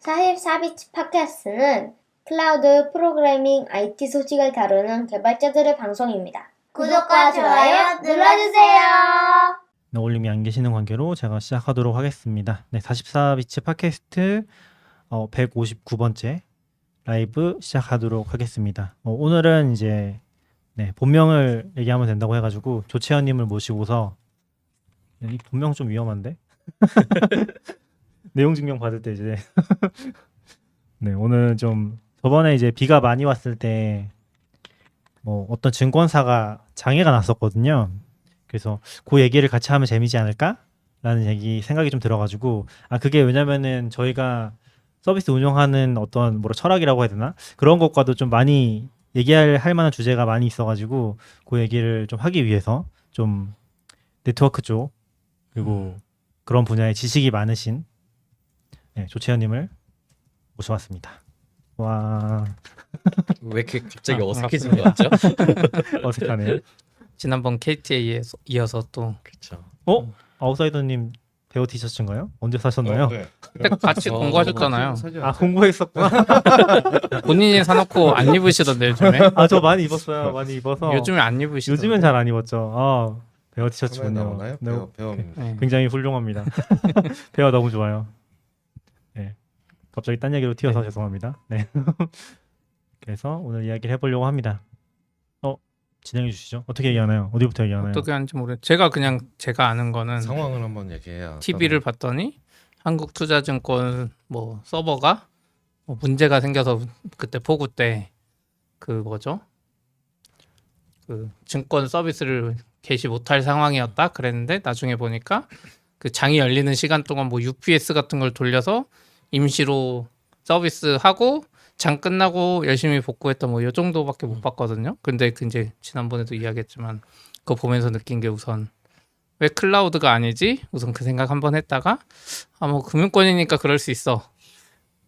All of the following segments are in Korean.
44비치 팟캐스트는 클라우드 프로그래밍 IT 소식을 다루는 개발자들의 방송입니다. 구독과 좋아요 눌러주세요. 네, 올림이 안 계시는 관계로 제가 시작하도록 하겠습니다. 네, 44비치 팟캐스트 159번째 라이브 시작하도록 하겠습니다. 오늘은 이제 본명을 얘기하면 된다고 해가지고 조채연님을 모시고서 이 본명 좀 위험한데? 내용 증명 받을 때 이제 네, 오늘 좀 저번에 이제 비가 많이 왔을 때 어떤 증권사가 장애가 났었거든요. 그래서 그 얘기를 같이 하면 재미지 않을까라는 생각이 좀 들어가지고 그게 왜냐면은 저희가 서비스 운영하는 어떤 철학이라고 해야 되나 그런 것과도 좀 많이 얘기할 만한 주제가 많이 있어가지고 그 얘기를 좀 하기 위해서 좀 네트워크 쪽 그리고 그런 분야에 지식이 많으신 조채연님을 모셔왔습니다. 와 왜 이렇게 갑자기 어색해진 것 같죠? 어색하네요. 지난번 KT에 이어서 또 그렇죠. 아웃사이더님 배우 티셔츠인가요? 언제 사셨나요? 네. 그때 같이 공부하셨잖아요. 공부했었구나. 본인이 사놓고 안 입으시던데 요즘에. 저 많이 입었어요. 많이 입어서. 요즘에 안 입으시던데. 요즘엔 잘 안 입었죠. 배우 티셔츠군요. 나오나요? 배우입니다. 네. 굉장히 훌륭합니다. 배우 너무 좋아요. 네. 갑자기 딴 얘기로 튀어서 죄송합니다. 네. 그래서 오늘 이야기를 해보려고 합니다. 진행해 주시죠. 어떻게 얘기하나요? 어디부터 얘기하나요? 어떻게 하는지 모르겠어요. 제가 아는 거는 상황을 한번 얘기해야. TV를 봤더니 한국투자증권 서버가 문제가 생겨서 그때 폭우 때 그 증권 서비스를 개시 못할 상황이었다 그랬는데 나중에 보니까 그 장이 열리는 시간 동안 UPS 같은 걸 돌려서 임시로 서비스하고 장 끝나고 열심히 복구했던 요 정도밖에 못 봤거든요. 근데 이제 지난번에도 이야기했지만 그거 보면서 느낀 게 우선 왜 클라우드가 아니지? 우선 그 생각 한번 했다가 금융권이니까 그럴 수 있어.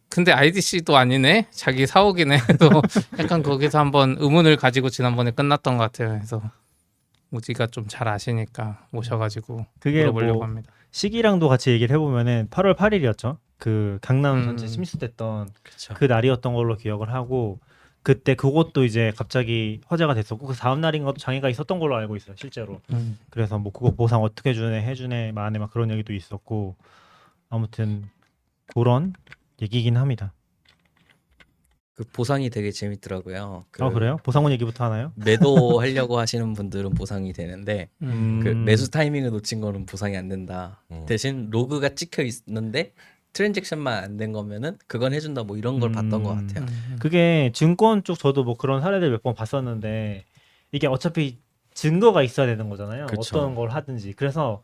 근데 IDC도 아니네. 자기 사옥이네. 또 약간 거기서 한번 의문을 가지고 지난번에 끝났던 것 같아요. 그래서 우지가 좀 잘 아시니까 모셔가지고 그게 물어보려고 합니다. 시기랑도 같이 얘기를 해보면은 8월 8일이었죠. 그 강남 전체 침수됐던 그 날이었던 걸로 기억을 하고 그때 그것도 이제 갑자기 화제가 됐었고 그 다음 날인가도 장애가 있었던 걸로 알고 있어요, 실제로. 그래서 그거 보상 어떻게 해주네 만에 막 그런 얘기도 있었고 아무튼 그런 얘기긴 합니다. 그 보상이 되게 재밌더라고요. 그래요? 보상원 얘기부터 하나요? 매도 하려고 하시는 분들은 보상이 되는데 그 음. 매수 타이밍을 놓친 거는 보상이 안 된다. 대신 로그가 찍혀 있는데 트랜잭션만 안 된 거면은 그건 해준다 이런 걸 봤던 것 같아요. 그게 증권 쪽 저도 그런 사례들 몇 번 봤었는데 이게 어차피 증거가 있어야 되는 거잖아요. 그쵸. 어떤 걸 하든지. 그래서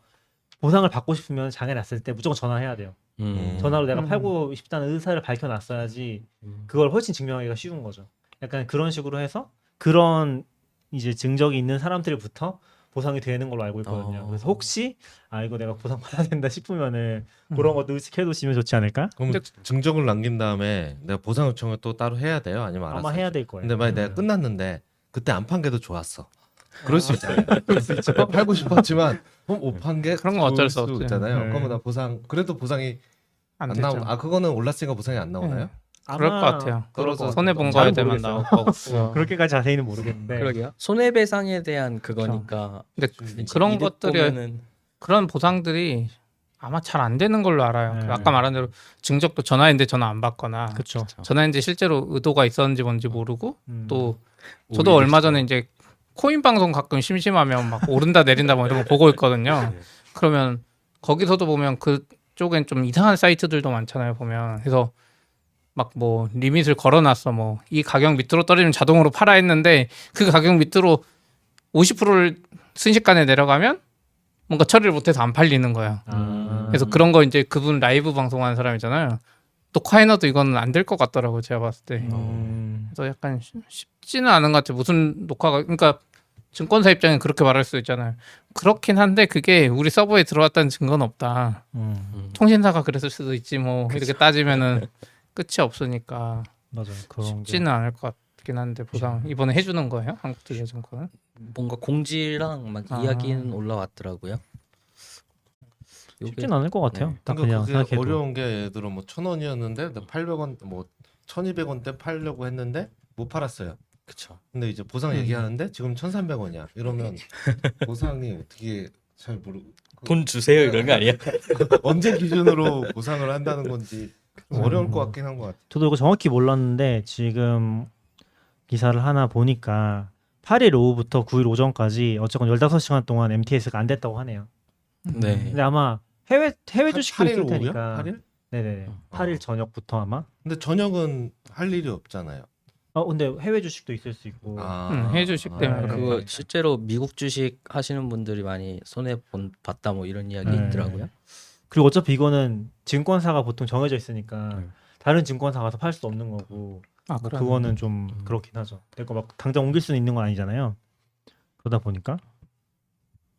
보상을 받고 싶으면 장애 났을 때 무조건 전화해야 돼요. 전화로 내가 팔고 싶다는 의사를 밝혀놨어야지 그걸 훨씬 증명하기가 쉬운 거죠. 약간 그런 식으로 해서 그런 이제 증적이 있는 사람들부터 보상이 되는 걸로 알고 있거든요. 그래서 혹시 이거 내가 보상 받아야 된다 싶으면은 그런 것도 의식해 두시면 좋지 않을까? 그럼 증정을 남긴 다음에 내가 보상 요청을 또 따로 해야 돼요? 아니면 알아서? 아마 해야 될 거예요. 근데 만약 내가 끝났는데 그때 안 판 게 더 좋았어. 그럴 수 있잖아요. 그럴 수 있죠. 팔고 싶었지만 못 판 게 그런 건 어쩔 수 없죠. 있잖아요. 네. 그러면 나 보상이 안 안 되죠. 나오나? 그거는 올랐으니까 보상이 안 나오나요? 그럴 것 같아요. 그럴 것 손해 같아요. 본 거에 잘 대만 모르겠어요. 나올 거고. 그렇게까지 자세히는 모르겠는데. 그러게요. 손해배상에 대한 그거니까. 근데 이제 그런 이득 것들이 보면은 그런 보상들이 아마 잘 안 되는 걸로 알아요. 네. 아까 말한 대로 증적도 전화했는데 전화 안 받거나 그렇죠. 전화했는데 실제로 의도가 있었는지 뭔지 모르고 또 오히려 저도 얼마 전에 이제 코인 방송 가끔 심심하면 막 오른다 내린다 이런 거 보고 있거든요. 그러면 거기서도 보면 그쪽엔 좀 이상한 사이트들도 많잖아요. 보면 그래서 막 리밋을 걸어놨어. 이 가격 밑으로 떨어지면 자동으로 팔아 했는데 그 가격 밑으로 50%를 순식간에 내려가면 뭔가 처리를 못해서 안 팔리는 거야. 그래서 그런 거 이제 그분 라이브 방송하는 사람이잖아요. 녹화해놔도 이거는 안 될 것 같더라고 제가 봤을 때. 그래서 약간 쉽지는 않은 것 같아요. 무슨 녹화가 그러니까 증권사 입장에 그렇게 말할 수 있잖아요. 그렇긴 한데 그게 우리 서버에 들어왔다는 증거는 없다. 통신사가 그랬을 수도 있지 이렇게 따지면은 끝이 없으니까 맞아요. 그런 쉽지는 않을 것 같긴 한데 보상 이번에 해주는 거예요? 한국투자증권은? 뭔가 공지랑 막 이야기는 올라왔더라고요. 쉽진 않을 것 같아요. 딱 그러니까 그냥 그게 생각해도. 어려운 게 예를 들어 뭐 1,000원이었는데 800원 뭐 1,200원대 팔려고 했는데 못 팔았어요. 그쵸. 근데 이제 보상 얘기하는데 지금 1,300원이야. 이러면 보상이 어떻게 잘 모르고 돈 주세요 이런 거 아니야? 언제 기준으로 보상을 한다는 건지 좀 어려울 것 같긴 한 것 같아요. 저도 이거 정확히 몰랐는데 지금 기사를 하나 보니까 8일 오후부터 9일 오전까지 어쨌건 15시간 동안 MTS가 안 됐다고 하네요. 네. 근데 아마 해외 주식도 8일 있을 오후요? 테니까. 8일? 네네. 8일 저녁부터 아마. 근데 저녁은 할 일이 없잖아요. 근데 해외 주식도 있을 수 있고. 해외 주식 때문에 네. 그거 실제로 미국 주식 하시는 분들이 많이 손해 봤다 뭐 이런 이야기 네. 있더라고요. 그리고 어차피 이거는 증권사가 보통 정해져 있으니까 네. 다른 증권사 가서 팔 수 없는 거고. 아, 뭐 그러네. 그거는 좀 그렇긴 하죠. 그러니까 막 당장 옮길 수는 있는 건 아니잖아요. 그러다 보니까.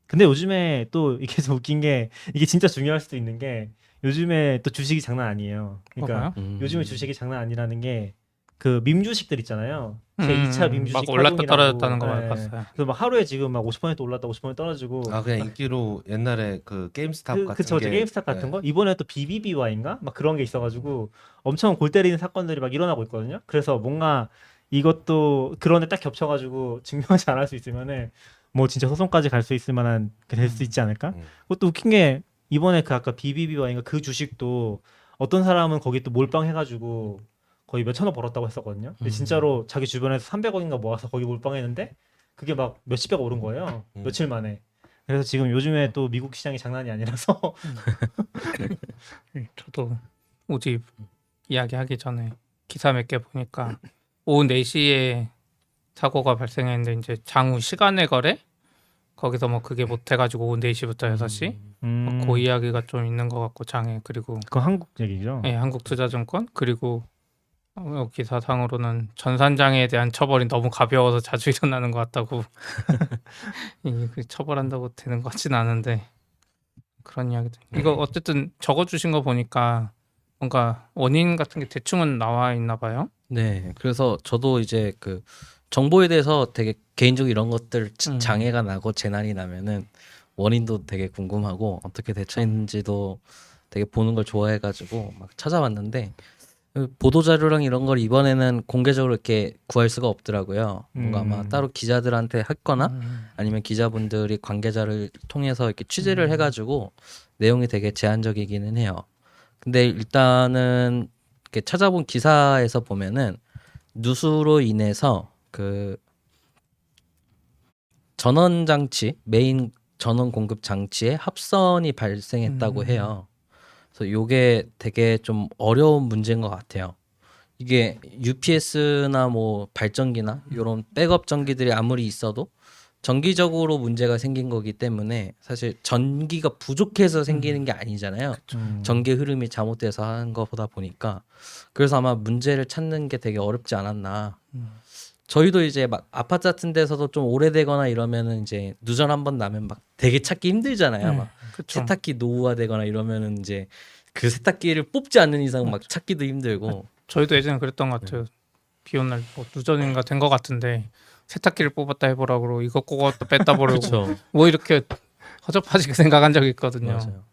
근데 요즘에 또 이게 좀 웃긴 게 이게 진짜 중요할 수도 있는 게 요즘에 또 주식이 장난 아니에요. 그러니까 그런가요? 요즘에 주식이 장난 아니라는 게 그 밈주식들 있잖아요. 제2차 밈주식 막 올랐다 파동이라고. 떨어졌다는 거 네. 봤어요. 그래서 막 하루에 지금 막 50% 올랐다 50% 떨어지고. 아 그냥 인기로 옛날에 그 게임스탑 같은 그쵸, 게 게임스탑 같은 네. 거 이번에 또 BBBY인가 막 그런 게 있어가지고 엄청 골 때리는 사건들이 막 일어나고 있거든요. 그래서 뭔가 이것도 그런데 딱 겹쳐가지고 증명을 잘 할 수 있으면은 뭐 진짜 소송까지 갈 수 있을 만한 될 수 있지 않을까? 그것도 웃긴 게 이번에 그 아까 BBBY인가 그 주식도 어떤 사람은 거기 또 몰빵해가지고 거의 몇 천억 벌었다고 했었거든요. 근데 진짜로 자기 주변에서 300억인가 모아서 거기 몰빵했는데 그게 막 몇십배가 오른 거예요. 며칠 만에. 그래서 지금 요즘에 또 미국 시장이 장난이 아니라서 저도 오집 이야기하기 전에 기사 몇 개 보니까 오후 4시에 사고가 발생했는데 이제 장후 시간의 거래 거기서 뭐 그게 못 해가지고 오후 4시부터 6시 그 이야기가 좀 있는 것 같고 장애 그리고 그건 한국 얘기죠. 예, 한국투자증권 그리고 기사상으로는 전산장애에 대한 처벌이 너무 가벼워서 자주 일어나는 것 같다고 그 처벌한다고 되는 것 같진 않은데 그런 이야기도 이거 어쨌든 적어주신 거 보니까 뭔가 원인 같은 게 대충은 나와 있나 봐요. 네. 그래서 저도 이제 그 정보에 대해서 되게 개인적으로 이런 것들 장애가 나고 재난이 나면은 원인도 되게 궁금하고 어떻게 대처했는지도 되게 보는 걸 좋아해가지고 막 찾아봤는데 보도 자료랑 이런 걸 이번에는 공개적으로 이렇게 구할 수가 없더라고요. 뭔가 아마 따로 기자들한테 했거나 아니면 기자분들이 관계자를 통해서 이렇게 취재를 해가지고 내용이 되게 제한적이기는 해요. 근데 일단은 이렇게 찾아본 기사에서 보면은 누수로 인해서 그 전원 장치 메인 전원 공급 장치에 합선이 발생했다고 해요. 그래서 이게 되게 좀 어려운 문제인 것 같아요. 이게 UPS나 뭐 발전기나 이런 백업 전기들이 아무리 있어도 정기적으로 문제가 생긴 거기 때문에 사실 전기가 부족해서 생기는 게 아니잖아요. 전기 흐름이 잘못돼서 하는 거보다 보니까 그래서 아마 문제를 찾는 게 되게 어렵지 않았나. 저희도 이제 막 아파트 같은 데서도 좀 오래되거나 이러면은 이제 누전 한번 나면 막 되게 찾기 힘들잖아요. 막 그쵸. 세탁기 노후화되거나 이러면은 이제 그 세탁기를 뽑지 않는 이상 막 찾기도 힘들고. 저희도 예전에 그랬던 것 같아요. 비 온 날 뭐 누전인가 된 것 같은데 세탁기를 뽑았다 해보라고 이거 그것도 뺐다 보라고 그렇죠. 뭐 이렇게 허접하게 생각한 적이 있거든요. 맞아요.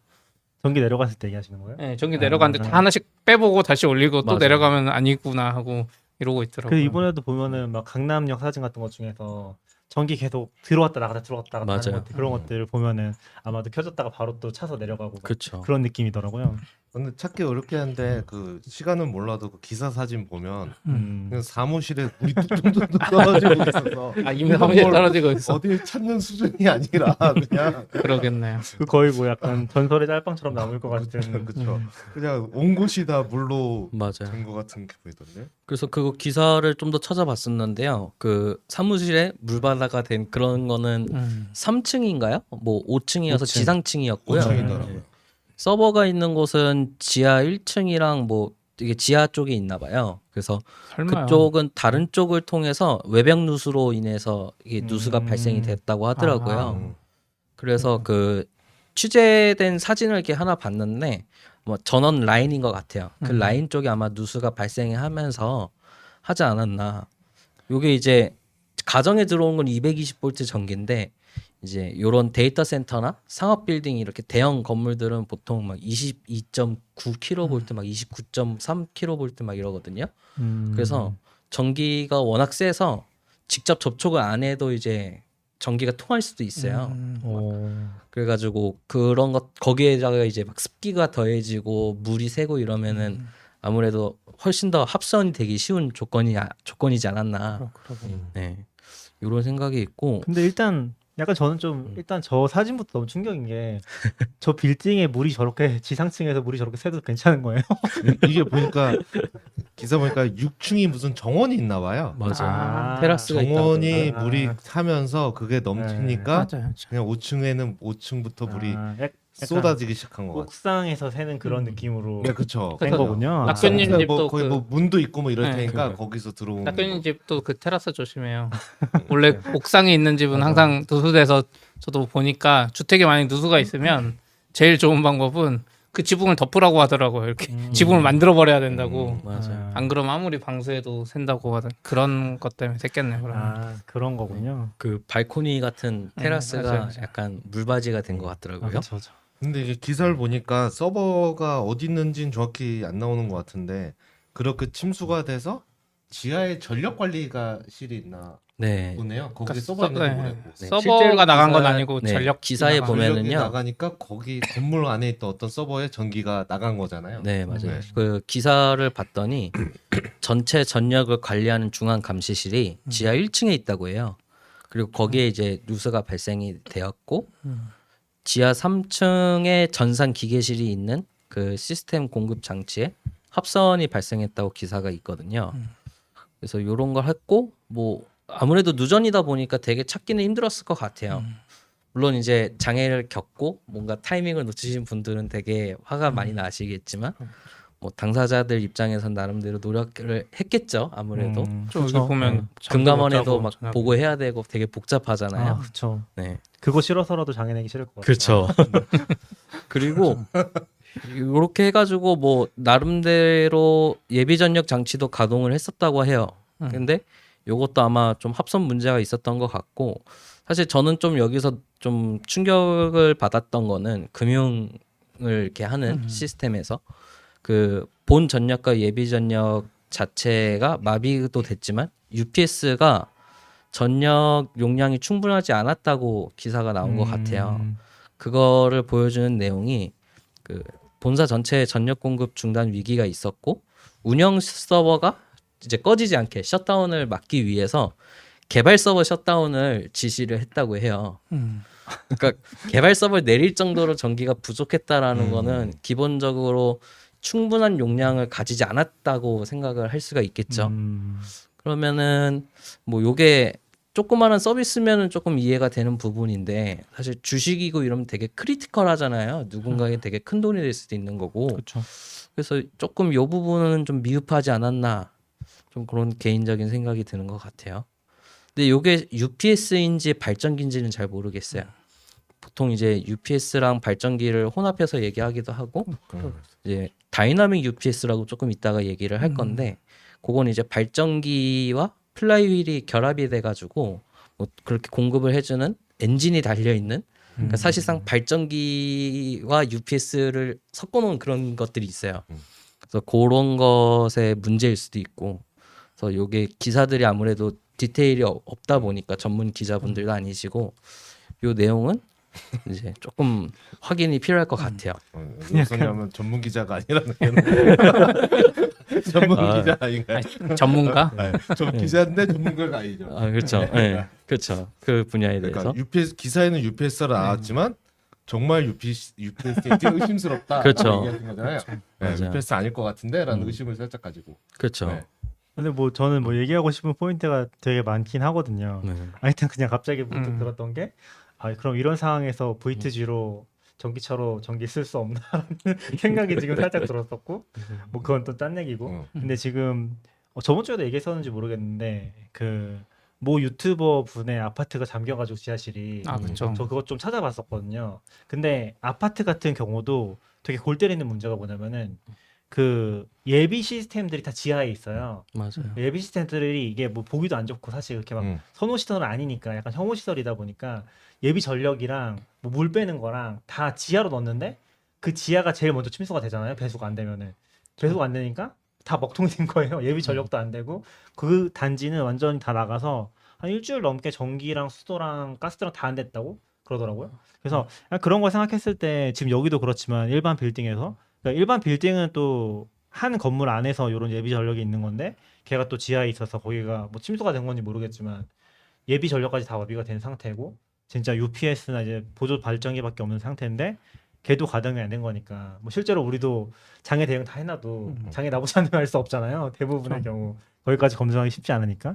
전기 내려갔을 때 얘기하시는 거예요? 네, 전기 내려갔는데 다 하나씩 빼보고 다시 올리고 또 맞아요. 내려가면 아니구나 하고 이러고 그 있더라고요. 이번에도 보면은 막 강남역 사진 같은 것 중에서 전기 계속 들어왔다 나갔다 들어왔다 나갔다 하는 맞아요. 것들 그런 것들을 보면은 아마도 켜졌다가 바로 또 차서 내려가고 막 그렇죠. 그런 느낌이더라고요. 근데 찾기 어렵게 한데 그 시간은 몰라도 그 기사 사진 보면 그냥 사무실에 물이 뚝뚝뚝 떨어지고 있어서 아 이미 사무실에 뭘 떨어지고 있어. 어디 찾는 수준이 아니라 그냥 그러겠네요. 그 거의 뭐 약간 전설의 짤방처럼 남을 것 같은. 그렇죠. 그냥 온 곳이 다 물로 맞아요. 된 것 같은 게 보이던데. 그래서 그거 기사를 좀 더 찾아봤었는데요. 그 사무실에 물바다가 된 그런 거는 3층인가요? 뭐 5층이어서 5층. 지상층이었고요. 5층이더라고요. 서버가 있는 곳은 지하 1층이랑 뭐 이게 지하 쪽에 있나 봐요. 그래서 설마요. 그쪽은 다른 쪽을 통해서 외벽 누수로 인해서 이게 누수가 발생이 됐다고 하더라고요. 그래서 그 취재된 사진을 이렇게 하나 봤는데 뭐 전원 라인인 것 같아요. 그 라인 쪽에 아마 누수가 발생하면서 하지 않았나. 요게 이제 가정에 들어온 건 220V 전기인데 이제 요런 데이터 센터나 상업 빌딩 이렇게 대형 건물들은 보통 막 22.9kV 막 29.3kV 막 이러거든요. 그래서 전기가 워낙 세서 직접 접촉을 안 해도 이제 전기가 통할 수도 있어요. 오. 그래가지고 그런 것 거기에다가 이제 막 습기가 더해지고 물이 새고 이러면은 아무래도 훨씬 더 합선이 되기 쉬운 조건이지 않았나. 네, 이런 생각이 있고. 근데 일단 약간 저는 좀 일단 저 사진부터 너무 충격인 게 저 빌딩에 물이 저렇게 지상층에서 물이 저렇게 새도 괜찮은 거예요? 이게 보니까 기사 보니까 6층이 무슨 정원이 있나 봐요. 맞아. 아, 테라스가 정원이 있다고. 물이 아. 차면서 그게 넘치니까 맞아요. 그냥 5층에는 5층부터 물이 약간 쏟아지기 시작한 것 같아요. 옥상에서 새는 그런 느낌으로 네, 그렇죠. 된 거군요. 낙교님 아. 집도 거의 그- 뭐 문도 있고 뭐 이럴 네. 테니까 거기서 들어오는 탁균님 거. 집도 그 테라스 조심해요. 원래 옥상에 있는 집은 항상 누수돼서 저도 보니까 주택에 만약 누수가 있으면 제일 좋은 방법은 그 지붕을 덮으라고 하더라고요. 이렇게 지붕을 만들어 버려야 된다고. 맞아요. 안 그러면 아무리 방수해도 샌다고 하던 그런 것 때문에 샜겠네요. 그러면. 아 그런 거군요. 그 발코니 같은 테라스가 맞아요, 맞아요. 약간 물바지가 된 것 아, 같더라고요. 그렇죠. 근데 이게 기사를 보니까 서버가 어디 있는지는 정확히 안 나오는 것 같은데 그렇게 침수가 돼서 지하에 전력 관리가 실이 있나 네. 보네요. 거기 그러니까 서버 있는지 네. 모르겠고. 네, 서버가 실제로 나간 건 기사- 아니고 네, 전력 기사에 나간 보면은요. 전력이 나가니까 거기 건물 안에 있던 어떤 서버에 전기가 나간 거잖아요. 네, 맞아요. 네. 그 기사를 봤더니 전체 전력을 관리하는 중앙 감시실이 지하 1층에 있다고 해요. 그리고 거기에 이제 누수가 발생이 되었고 지하 3층에 전산 기계실이 있는 그 시스템 공급 장치에 합선이 발생했다고 기사가 있거든요. 그래서 요런 걸 했고 뭐 아무래도 누전이다 보니까 되게 찾기는 힘들었을 것 같아요. 물론 이제 장애를 겪고 뭔가 타이밍을 놓치신 분들은 되게 화가 많이 나시겠지만 뭐 당사자들 입장에선 나름대로 노력을 했겠죠. 아무래도 좀 여기 그쵸. 보면 잠도 못 금감원에도 자고 막 저녁에. 보고 해야 되고 되게 복잡하잖아요. 아 그렇죠. 네. 그거 싫어서라도 장애 내기 싫을 것 같아요. 그렇죠. 그리고 이렇게 해가지고 뭐 나름대로 예비 전력 장치도 가동을 했었다고 해요. 근데 요것도 아마 좀 합선 문제가 있었던 것 같고 사실 저는 좀 여기서 좀 충격을 받았던 거는 금융을 이렇게 하는 시스템에서 그 본 전력과 예비 전력 자체가 마비도 됐지만 UPS가 전력 용량이 충분하지 않았다고 기사가 나온 것 같아요. 그거를 보여주는 내용이 그 본사 전체에 전력 공급 중단 위기가 있었고 운영 서버가 이제 꺼지지 않게 셧다운을 막기 위해서 개발 서버 셧다운을 지시를 했다고 해요. 그러니까 개발 서버를 내릴 정도로 전기가 부족했다라는 거는 기본적으로 충분한 용량을 가지지 않았다고 생각을 할 수가 있겠죠. 그러면은 뭐 요게 조그마한 서비스면은 조금 이해가 되는 부분인데 사실 주식이고 이러면 되게 크리티컬하잖아요. 누군가에게 되게 큰 돈이 될 수도 있는 거고. 그렇죠. 그래서 조금 요 부분은 좀 미흡하지 않았나 좀 그런 개인적인 생각이 드는 것 같아요. 근데 요게 UPS인지 발전기인지는 잘 모르겠어요. 보통 이제 UPS랑 발전기를 혼합해서 얘기하기도 하고 이제 다이나믹 UPS라고 조금 이따가 얘기를 할 건데 그건 이제 발전기와 플라이휠이 결합이 돼가지고 뭐 그렇게 공급을 해주는 엔진이 달려 있는 그러니까 사실상 발전기와 UPS를 섞어놓은 그런 것들이 있어요. 그래서 그런 것의 문제일 수도 있고, 그래서 요게 기사들이 아무래도 디테일이 없다 보니까 전문 기자분들도 아니시고 요 내용은 이제 조금 확인이 필요할 것 같아요. 왜냐면 전문 기자가 아니라는 게 전문 기자 아닌가요? 전문가? 네. 전 기자인데 전문가가 아니죠. 아 그렇죠. 네, 그렇죠. 그 분야에 대해서. 그러니까 UPS 기사에는 UPS가 나왔지만 정말 UPS에 뛰어 의심스럽다. 그렇죠. 얘기하는 거잖아요. 네, 맞아요. UPS 아닐 것 같은데라는 의심을 살짝 가지고. 그렇죠. 네. 근데 뭐 저는 뭐 얘기하고 싶은 포인트가 되게 많긴 하거든요. 네. 일단 그냥 갑자기 문득 들었던 게 그럼 이런 상황에서 V2G로 전기차로 전기 쓸 수 없나라는 생각이 지금 살짝 들었었고 뭐 그건 또 딴 얘기고 근데 지금 저번 주에도 얘기했었는지 모르겠는데 그 모 유튜버 분의 아파트가 잠겨가지고 지하실이 아, 그쵸. 저 그것 좀 찾아봤었거든요. 근데 아파트 같은 경우도 되게 골 때리는 문제가 뭐냐면은 그 예비 시스템들이 다 지하에 있어요. 맞아요. 예비 시스템들이 이게 뭐 보기도 안 좋고 사실 그렇게 막 선호 시설은 아니니까 약간 혐오 시설이다 보니까 예비 전력이랑 뭐 물 빼는 거랑 다 지하로 넣었는데 그 지하가 제일 먼저 침수가 되잖아요. 배수가 안 되면은 배수가 안 되니까 다 먹통이 된 거예요. 예비 전력도 안 되고 그 단지는 완전히 다 나가서 한 일주일 넘게 전기랑 수도랑 가스랑 다 안 됐다고 그러더라고요. 그래서 그런 걸 생각했을 때 지금 여기도 그렇지만 일반 빌딩에서 그러니까 일반 빌딩은 또 한 건물 안에서 이런 예비 전력이 있는 건데 걔가 또 지하에 있어서 거기가 뭐 침수가 된 건지 모르겠지만 예비 전력까지 다 완비가 된 상태고 진짜 UPS나 이제 보조 발전기밖에 없는 상태인데 걔도 가동이 안 된 거니까 뭐 실제로 우리도 장애 대응 다 해놔도 장애 나보지 않으면 할 수 없잖아요. 대부분의 경우 거기까지 검증하기 쉽지 않으니까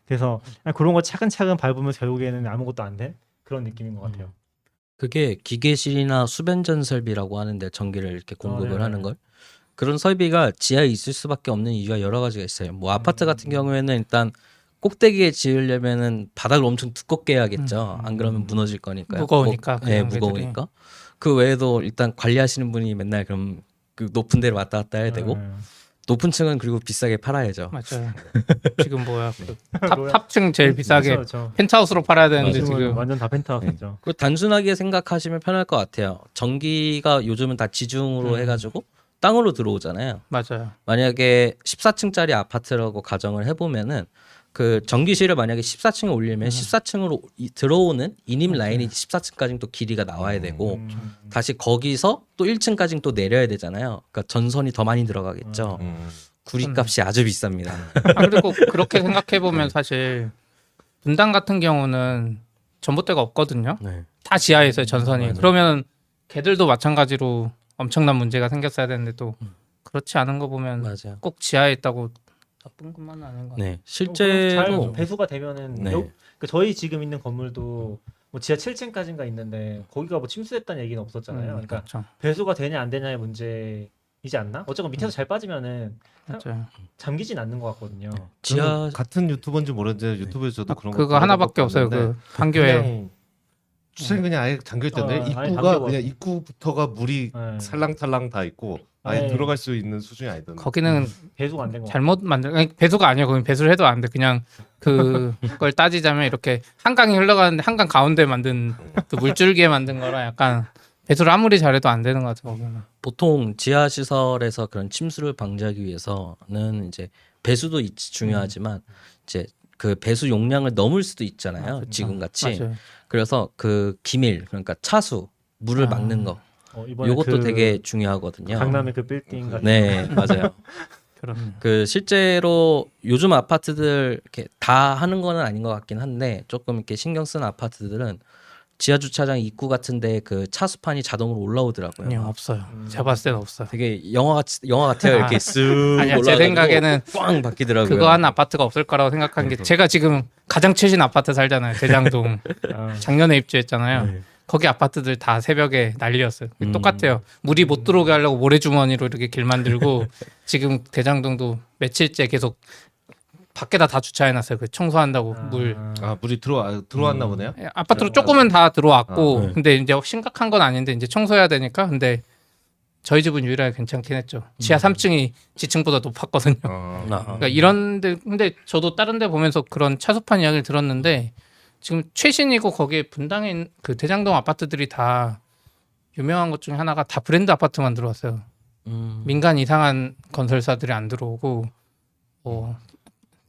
그래서 그런 거 차근차근 밟으면 결국에는 아무것도 안 된 그런 느낌인 것 같아요. 그게 기계실이나 수변전 설비라고 하는데 전기를 이렇게 공급을 네네. 하는 걸 그런 설비가 지하에 있을 수밖에 없는 이유가 여러 가지가 있어요. 뭐 아파트 같은 경우에는 일단 꼭대기에 지으려면은 바닥을 엄청 두껍게 해야겠죠. 안 그러면 무너질 거니까요. 무거우니까, 뭐, 네, 그런 애들이. 무거우니까. 그 외에도 일단 관리하시는 분이 맨날 그럼 그 높은 데로 왔다 갔다 해야 되고 높은 층은 그리고 비싸게 팔아야죠. 맞아요. 지금 뭐야 그 탑층 제일 비싸게 그렇죠. 펜트하우스로 팔아야 되는데 지금 지금 완전 다 펜트하우스죠. 그 단순하게 생각하시면 편할 것 같아요. 전기가 요즘은 다 지중으로 해가지고 땅으로 들어오잖아요. 맞아요. 만약에 14층짜리 아파트라고 가정을 해보면은 그 전기실을 만약에 14층에 올리면 14층으로 들어오는 인입 라인이 14층까지 또 길이가 나와야 되고 다시 거기서 또 1층까지 또 내려야 되잖아요. 그러니까 전선이 더 많이 들어가겠죠. 구리값이 아주 비쌉니다. 그리고 그렇게 생각해 보면 사실 분당 같은 경우는 전봇대가 없거든요. 네. 다 지하에 있어요 전선이. 그러면 걔들도 마찬가지로 엄청난 문제가 생겼어야 되는데 또 그렇지 않은 거 보면 맞아요. 꼭 지하에 있다고 나쁜 것만은 아닌 것 같아요. 네, 잘 실제로 배수가 되면은 네. 그러니까 저희 지금 있는 건물도 뭐 지하 7층까지인가 있는데 거기가 뭐 침수했다는 얘기는 없었잖아요. 그러니까 그렇죠. 배수가 되냐 안 되냐의 문제이지 않나? 어쨌건 밑에서 잘 빠지면은 맞아요. 잠기진 않는 것 같거든요. 지하 같은 유튜버인지 모르는데 유튜브에서 저도 그런 거 그거 하나밖에 없어요. 봤는데 그 판교에 그냥 주차장 그냥 아예 잠겨 있던데 아예 입구가 잠겨버려. 그냥 입구부터가 물이 네. 살랑살랑 다 있고 아예 네. 들어갈 수 있는 수준이 아니던데. 거기는 배수가 안 된 거. 잘못 만든 아니, 배수가 아니에요. 거기 배수를 해도 안 돼. 그냥 그걸 따지자면 이렇게 한강이 흘러가는데 한강 가운데 만든 그 물줄기에 만든 거라 약간 배수를 아무리 잘해도 안 되는 것 같아요. 거기는. 보통 지하 시설에서 그런 침수를 방지하기 위해서는 이제 배수도 중요하지만 이제 그 배수 용량을 넘을 수도 있잖아요. 지금 같이. 맞아요. 그래서 그 기밀 그러니까 차수 물을 막는 거 이번에 요것도 그 되게 중요하거든요. 강남의 그 빌딩 같은 네, 맞아요. 그럼 그 실제로 요즘 아파트들 이렇게 다 하는 거는 아닌 것 같긴 한데 조금 이렇게 신경 쓰는 아파트들은 지하 주차장 입구 같은데 그 차수판이 자동으로 올라오더라고요. 아니요 없어요. 제가 봤을 때는 없어요. 되게 영화 같아요. 이렇게 쓱 아니야, 제 올라가지고 생각에는 꽝 바뀌더라고요. 그거 한 아파트가 없을 거라고 생각한 게 제가 지금 가장 최신 아파트 살잖아요. 대장동. 작년에 입주했잖아요. 네. 거기 아파트들 다 새벽에 난리였어요. 똑같아요. 물이 못 들어오게 하려고 모래주머니로 이렇게 길 만들고 지금 대장동도 며칠째 계속 밖에다 다 주차해놨어요. 그 청소한다고 물. 아 물이 들어왔나 보네요. 아파트로 조금은 다 들어왔고 아, 네. 근데 이제 심각한 건 아닌데 이제 청소해야 되니까 근데 저희 집은 유일하게 괜찮긴 했죠. 지하 3층이 지층보다 높았거든요. 어. 그러니까 이런데 근데 저도 다른 데 보면서 그런 차수판 이야기를 들었는데 지금 최신이고 거기에 분당에 있는 그 대장동 아파트들이 다 유명한 것 중에 하나가 다 브랜드 아파트만 들어왔어요. 민간 이상한 건설사들이 안 들어오고 뭐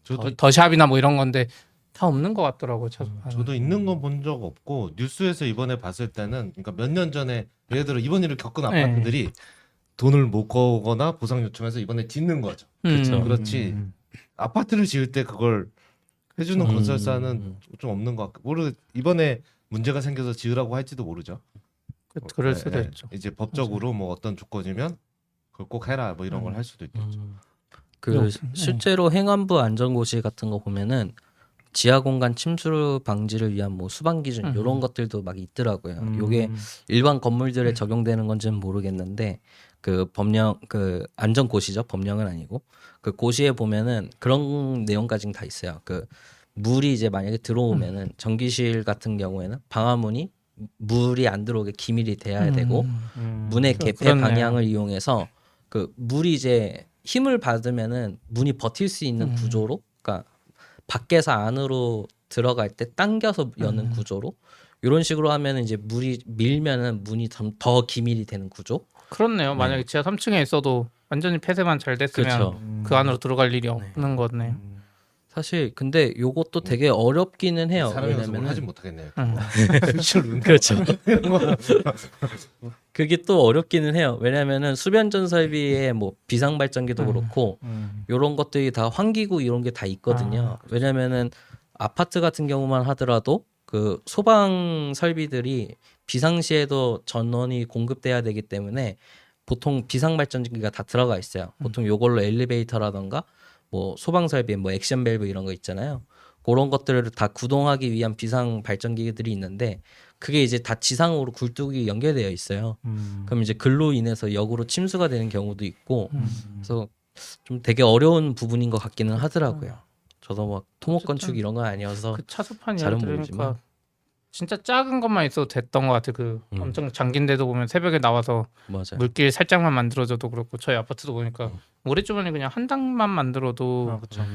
저도 더샵이나 뭐 이런 건데 다 없는 것 같더라고요. 차수판. 저도 있는 건 본 적 없고 뉴스에서 이번에 봤을 때는 그러니까 몇 년 전에 예를 들어 이번 일을 겪은 네. 아파트들이 돈을 못 거거나 보상 요청해서 이번에 짓는 거죠. 그렇죠. 그렇지. 아파트를 지을 때 그걸 해주는 건설사는 좀 없는 것 같고 모르 이번에 문제가 생겨서 지으라고 할지도 모르죠. 그럴 네, 수도 네. 있죠. 이제 법적으로 뭐 어떤 조건이면 그걸 꼭 해라 뭐 이런 걸 할 수도 있겠죠. 그 실제로 행안부 안전고시 같은 거 보면은 지하 공간 침수 방지를 위한 뭐 수방 기준 이런 것들도 막 있더라고요. 요게 일반 건물들에 적용되는 건지는 모르겠는데 그 법령 그 안전고시죠. 법령은 아니고 그 고시에 보면은 그런 내용까지는 다 있어요. 그 물이 이제 만약에 들어오면은 전기실 같은 경우에는 방화문이 물이 안 들어오게 기밀이 돼야 되고 문의 개폐 그렇네요. 방향을 이용해서 그 물이 이제 힘을 받으면은 문이 버틸 수 있는 구조로, 그러니까 밖에서 안으로 들어갈 때 당겨서 여는 구조로 이런 식으로 하면 이제 물이 밀면은 문이 더 기밀이 되는 구조. 그렇네요. 만약에 지하 3층에 있어도 완전히 폐쇄만 잘 됐으면 그렇죠. 그 안으로 들어갈 일이 없는 거네요. 사실 근데 요것도 되게 어렵기는 해요. 사람 연습을 왜냐면은 하진 못하겠네요. 음. 그렇죠. 그게 또 어렵기는 해요. 왜냐면은 수변전 설비에 뭐 비상 발전기도 그렇고 요런 것들이 다 환기구 이런 게 다 있거든요. 왜냐면은 아파트 같은 경우만 하더라도 그 소방 설비들이 비상시에도 전원이 공급돼야 되기 때문에 보통 비상 발전기가 다 들어가 있어요. 보통 요걸로 엘리베이터라던가 뭐 소방 설비, 뭐 액션 밸브 이런 거 있잖아요. 그런 것들을 다 구동하기 위한 비상 발전기들이 있는데 그게 이제 다 지상으로 굴뚝이 연결되어 있어요. 그럼 이제 글로 인해서 역으로 침수가 되는 경우도 있고, 그래서 좀 되게 어려운 부분인 것 같기는 하더라고요. 저도 막 토목 건축 이런 건 아니어서 그 차수판 잘은 이야기 모르지만. 들으니까 진짜 작은 것만 있어도 됐던 것 같아. 그 엄청 잠긴 데도 보면 새벽에 나와서 맞아요. 물길 살짝만 만들어줘도 그렇고 저희 아파트도 보니까 모래주머니 그냥 한 단만 만들어도 그렇죠.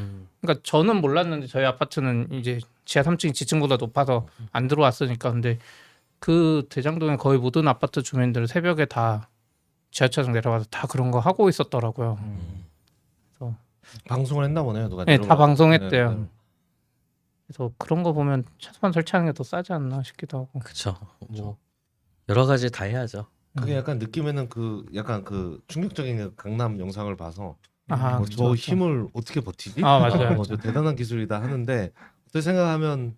그러니까 저는 몰랐는데 저희 아파트는 이제 지하 3층이 지층보다 높아서 안 들어왔으니까 근데 그 대장동의 거의 모든 아파트 주민들 새벽에 다 지하철에서 내려와서 다 그런 거 하고 있었더라고요. 방송을 했나 보네요. 누가 네, 다 내려가서. 방송했대요. 네, 네. 그래서 그런 거 보면 차수판 설치하는 게 더 싸지 않나 싶기도 하고. 그렇죠. 뭐 여러 가지 다 해야죠. 그게 약간 느낌에는 그 약간 그 충격적인 강남 영상을 봐서 아, 저 그쵸. 힘을 어떻게 버티지? 아, 맞아요. 저 대단한 기술이다 하는데 어떻게 생각하면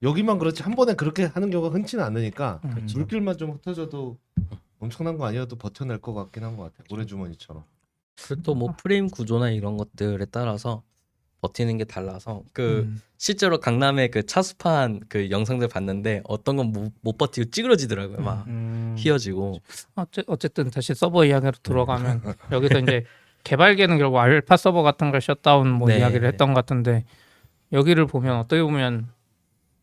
여기만 그렇지 한 번에 그렇게 하는 경우가 흔치는 않으니까 물길만 좀 흩어져도 엄청난 거 아니어도 버텨낼 것 같긴 한 것 같아요. 모래주머니처럼. 그리고 또 뭐 프레임 구조나 이런 것들에 따라서 버티는 게 달라서 그 실제로 강남의 그 차수판 그 영상들 봤는데 어떤 건 못 버티고 찌그러지더라고요. 막 휘어지고. 어쨌든 다시 서버 이야기로 들어가면 여기서 이제 개발계는 결국 알파 서버 같은 걸 셧다운 뭐 네. 이야기를 했던 것 같은데 여기를 보면 어떻게 보면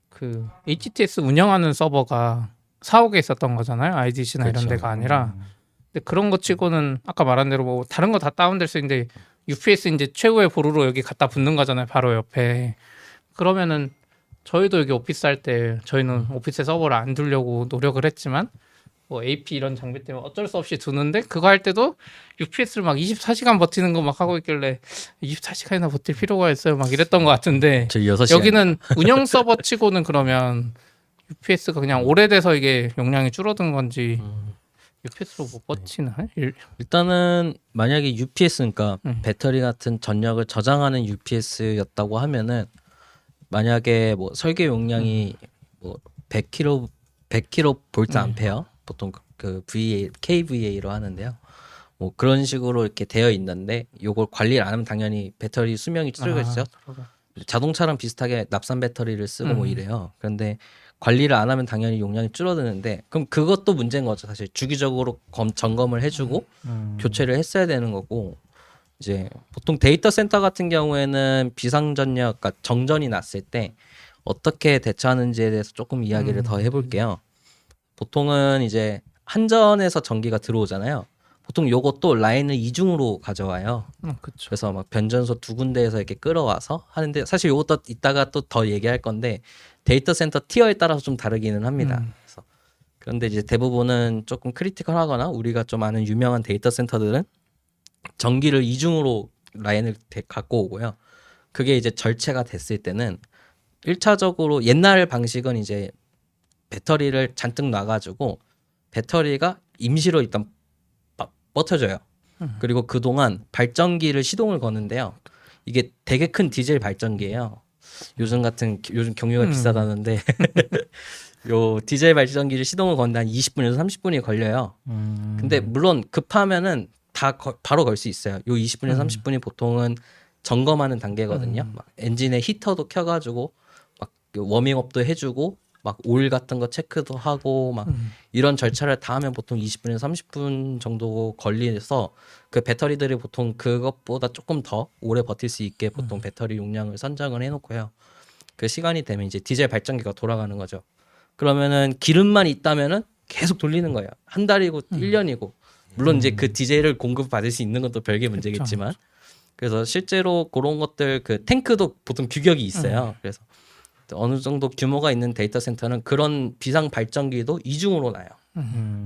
그 HTS 운영하는 서버가 사옥에 있었던 거잖아요. IDC나 이런 그렇죠. 데가 아니라. 근데 그런 거 치고는 아까 말한 대로 뭐 다른 거 다 다운될 수 있는데 UPS 이제 최고의 보루로 여기 갖다 붙는 거잖아요. 바로 옆에. 그러면은 저희도 여기 오피스 할 때 저희는 오피스에 서버를 안 두려고 노력을 했지만 뭐 AP 이런 장비 때문에 어쩔 수 없이 두는데 그거 할 때도 UPS를 막 24시간 버티는 거 막 하고 있길래 24시간이나 버틸 필요가 있어요. 막 이랬던 것 같은데 저 6시간. 여기는 운영 서버 치고는 그러면 UPS가 그냥 오래돼서 이게 용량이 줄어든 건지 UPS로 못 버티나? 일단은 만약에 UPS 그러니까 배터리 같은 전력을 저장하는 UPS였다고 하면은 만약에 뭐 설계 용량이 뭐 100kV 암페어 보통 그 KVA로 하는데요. 뭐 그런 식으로 이렇게 되어 있는데 요걸 관리를 안 하면 당연히 배터리 수명이 줄어들겠죠. 자동차랑 비슷하게 납산 배터리를 쓰고 뭐 이래요. 그런데 관리를 안 하면 당연히 용량이 줄어드는데 그럼 그것도 문제인 거죠. 사실 주기적으로 점검을 해주고 교체를 했어야 되는 거고 이제 보통 데이터 센터 같은 경우에는 비상전력, 그러니까 정전이 났을 때 어떻게 대처하는지에 대해서 조금 이야기를 더 해볼게요. 보통은 이제 한전에서 전기가 들어오잖아요. 보통 요것도 라인을 이중으로 가져와요. 그렇죠. 그래서 막 변전소 두 군데에서 이렇게 끌어와서 하는데 사실 요것도 이따가 또 더 얘기할 건데 데이터 센터 티어에 따라서 좀 다르기는 합니다. 그래서 그런데 이제 대부분은 조금 크리티컬하거나 우리가 좀 아는 유명한 데이터 센터들은 전기를 이중으로 라인을 갖고 오고요. 그게 이제 절체가 됐을 때는 1차적으로 옛날 방식은 이제 배터리를 잔뜩 놔가지고 배터리가 임시로 일단 버텨줘요. 그리고 그동안 발전기를 시동을 거는데요. 이게 되게 큰 디젤 발전기예요. 요즘 경유가 비싸다는데 요 디젤 발전기를 시동을 거는데 한 20분에서 30분이 걸려요. 근데 물론 급하면은 다 바로 걸 수 있어요. 요 20분에서 30분이 보통은 점검하는 단계거든요. 막 엔진의 히터도 켜가지고 막 워밍업도 해주고 막 오일 같은 거 체크도 하고 막 이런 절차를 다 하면 보통 20분에서 30분 정도 걸려서 그 배터리들이 보통 그것보다 조금 더 오래 버틸 수 있게 보통 배터리 용량을 선정을 해놓고요. 그 시간이 되면 이제 디젤 발전기가 돌아가는 거죠. 그러면은 기름만 있다면은 계속 돌리는 거예요. 한 달이고 1년이고 물론 이제 그 디젤을 공급받을 수 있는 건 또 별개 문제겠지만 그래서 실제로 그런 것들 그 탱크도 보통 규격이 있어요. 그래서 어느 정도 규모가 있는 데이터 센터는 그런 비상 발전기도 이중으로 나요.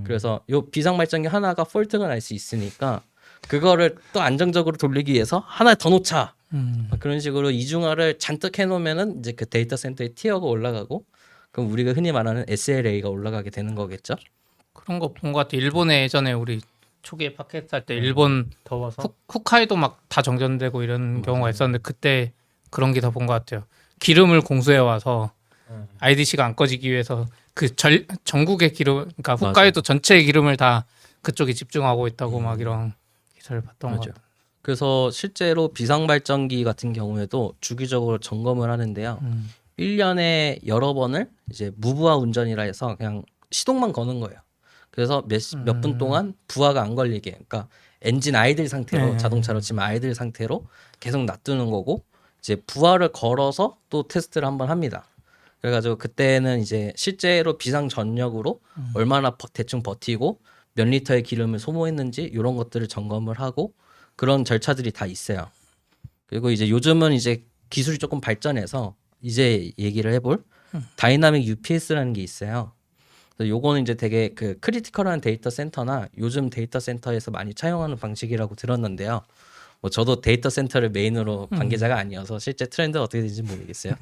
그래서 요 비상 발전기 하나가 폴트가 날 수 있으니까 그거를 또 안정적으로 돌리기 위해서 하나 더 놓자. 그런 식으로 이중화를 잔뜩 해놓으면은 이제 그 데이터 센터의 티어가 올라가고 그럼 우리가 흔히 말하는 SLA가 올라가게 되는 거겠죠. 그런 거 본 것 같아. 일본에 예전에 우리 초기에 팟캐스트 할 때 일본 더워서 훅카이도 막 다 정전되고 이런 경우가 있었는데 그때 그런 게 더 본 것 같아요. 기름을 공수해 와서 IDC가 안 꺼지기 위해서 그 전국의 기름, 그러니까 홋카이도 전체의 기름을 다 그쪽에 집중하고 있다고 막 이런 기사를 봤던 것 맞아요. 같아요. 그래서 실제로 비상 발전기 같은 경우에도 주기적으로 점검을 하는데요. 1년에 여러 번을 이제 무부하 운전이라 해서 그냥 시동만 거는 거예요. 그래서 몇 분 동안 부하가 안 걸리게, 그러니까 엔진 아이들 상태로 자동차로 치면 아이들 상태로 계속 놔두는 거고 이제 부하를 걸어서 또 테스트를 한번 합니다. 그래가지고 그때는 이제 실제로 비상 전력으로 얼마나 대충 버티고 몇 리터의 기름을 소모했는지 이런 것들을 점검을 하고 그런 절차들이 다 있어요. 그리고 이제 요즘은 이제 기술이 조금 발전해서 이제 얘기를 해볼 다이나믹 UPS라는 게 있어요. 그래서 요거는 이제 되게 그 크리티컬한 데이터 센터나 요즘 데이터 센터에서 많이 차용하는 방식이라고 들었는데요. 뭐 저도 데이터 센터를 메인으로 관계자가 아니어서 실제 트렌드가 어떻게 되는지 모르겠어요.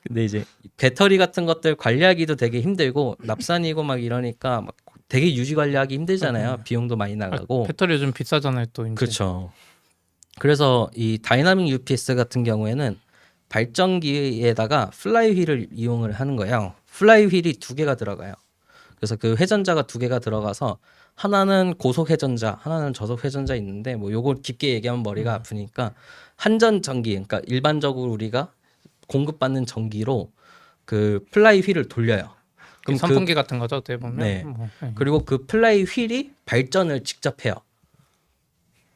근데 이제 배터리 같은 것들 관리하기도 되게 힘들고 납산이고 막 이러니까 막 되게 유지 관리하기 힘들잖아요. 비용도 많이 나가고. 배터리 요즘 비싸잖아요, 또 이제. 그렇죠. 그래서 이 다이나믹 UPS 같은 경우에는 발전기에다가 플라이 휠을 이용을 하는 거예요. 플라이 휠이 2개가 들어가요. 그래서 그 회전자가 2개가 들어가서 하나는 고속 회전자, 하나는 저속 회전자 있는데 뭐 요거 깊게 얘기하면 머리가 아프니까 한전 전기, 그러니까 일반적으로 우리가 공급받는 전기로 그 플라이 휠을 돌려요. 그럼 선풍기 같은 거죠, 어떻게 보면. 네. 뭐, 네. 그리고 그 플라이 휠이 발전을 직접 해요.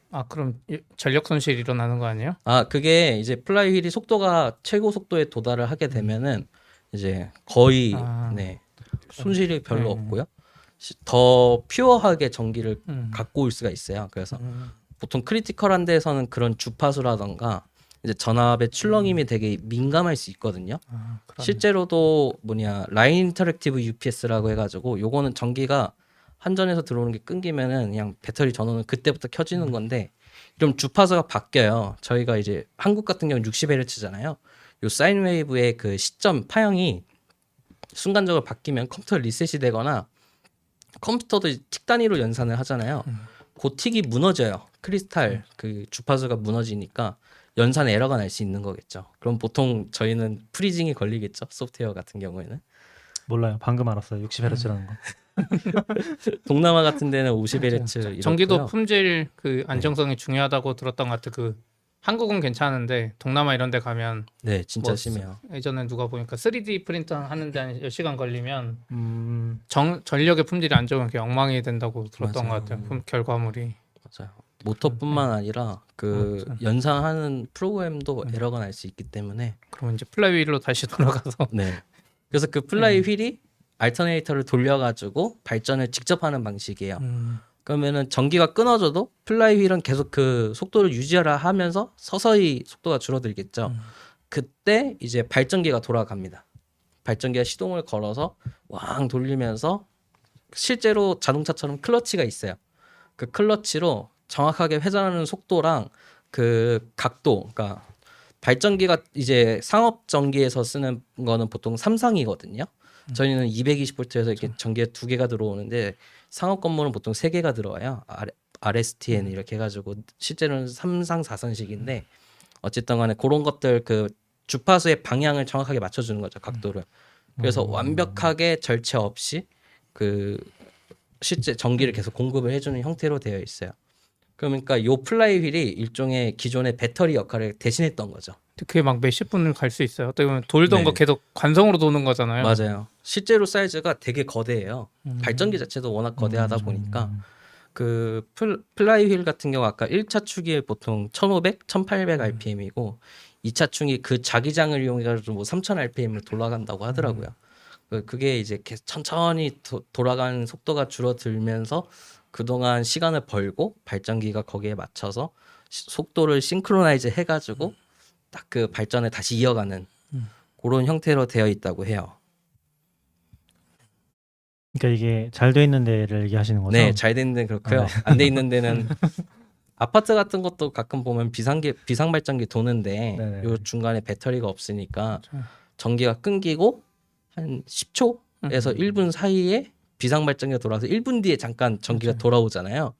아, 그럼 전력 손실이 일어나는 거 아니에요? 아, 그게 이제 플라이 휠이 속도가 최고 속도에 도달을 하게 되면은 이제 거의 네, 손실이 별로 없고요. 더 퓨어하게 전기를 갖고 올 수가 있어요. 그래서 보통 크리티컬한 데에서는 그런 주파수라던가 이제 전압의 출렁임이 되게 민감할 수 있거든요. 실제로도 라인 인터랙티브 UPS라고 해가지고 요거는 전기가 한전에서 들어오는 게 끊기면은 그냥 배터리 전원은 그때부터 켜지는 건데 이런 주파수가 바뀌어요. 저희가 이제 한국 같은 경우는 60Hz잖아요. 요 사인 웨이브의 그 시점 파형이 순간적으로 바뀌면 컴퓨터 리셋이 되거나 컴퓨터도 틱 단위로 연산을 하잖아요. 그 틱이 무너져요. 크리스탈 그 주파수가 무너지니까 연산 에러가 날 수 있는 거겠죠. 그럼 보통 저희는 프리징이 걸리겠죠. 소프트웨어 같은 경우에는. 몰라요. 방금 알았어요. 60Hz라는 거. 동남아 같은 데는 50Hz 이렇고요. 전기도 품질 그 안정성이 중요하다고 들었던 것 같아. 그 한국은 괜찮은데 동남아 이런 데 가면 네, 진짜 뭐 심해요. 예전에 누가 보니까 3D 프린터 하는데 한 10시간 걸리면 전력의 품질이 안 좋으면 그냥 엉망이 된다고 들었던 맞아요. 것 같아요. 결과물이. 맞아요. 모터뿐만 아니라 그 연산하는 프로그램도 에러가 날 수 있기 때문에 그럼 이제 플라이 휠로 다시 돌아가서 네. 그래서 그 플라이 휠이 알터네이터를 돌려가지고 발전을 직접 하는 방식이에요. 그러면은 전기가 끊어져도 플라이 휠은 계속 그 속도를 유지하라 하면서 서서히 속도가 줄어들겠죠. 그때 이제 발전기가 돌아갑니다. 발전기가 시동을 걸어서 왕 돌리면서 실제로 자동차처럼 클러치가 있어요. 그 클러치로 정확하게 회전하는 속도랑 그 각도, 그러니까 발전기가 이제 상업 전기에서 쓰는 거는 보통 삼상이거든요. 저희는 220V에서 이렇게 전기가 2개가 들어오는데 상업 건물은 보통 3개가 들어와요. RSTN 이렇게 해가지고 실제로는 3상 4선식인데 어쨌든 간에 그런 것들 그 주파수의 방향을 정확하게 맞춰주는 거죠. 각도를. 그래서 완벽하게 절체 없이 그 실제 전기를 계속 공급을 해주는 형태로 되어 있어요. 그러니까 요 플라이 휠이 일종의 기존의 배터리 역할을 대신했던 거죠. 그게 막 몇십 분을 갈 수 있어요. 어떻게 보면 돌던 네. 거 계속 관성으로 도는 거잖아요. 맞아요. 실제로 사이즈가 되게 거대해요. 발전기 자체도 워낙 거대하다 보니까 그 플라이 휠 같은 경우 아까 1차 축이 보통 1500, 1800 RPM이고 2차 축이 그 자기장을 이용해가지고 뭐 3000 RPM을 돌아간다고 하더라고요. 그게 이제 계속 천천히 돌아가는 속도가 줄어들면서 그동안 시간을 벌고 발전기가 거기에 맞춰서 속도를 싱크로나이즈 해가지고 딱 그 발전을 다시 이어가는 그런 형태로 되어 있다고 해요. 그러니까 이게 잘 돼 있는 데를 얘기하시는 거죠? 네, 잘 되는 데는 그렇고요. 안 돼 있는 데는 아파트 같은 것도 가끔 보면 비상 발전기 도는데 네네. 요 중간에 배터리가 없으니까 맞아요. 전기가 끊기고 한 10초에서 1분 사이에 비상 발전기가 돌아서 1분 뒤에 잠깐 전기가 맞아요. 돌아오잖아요.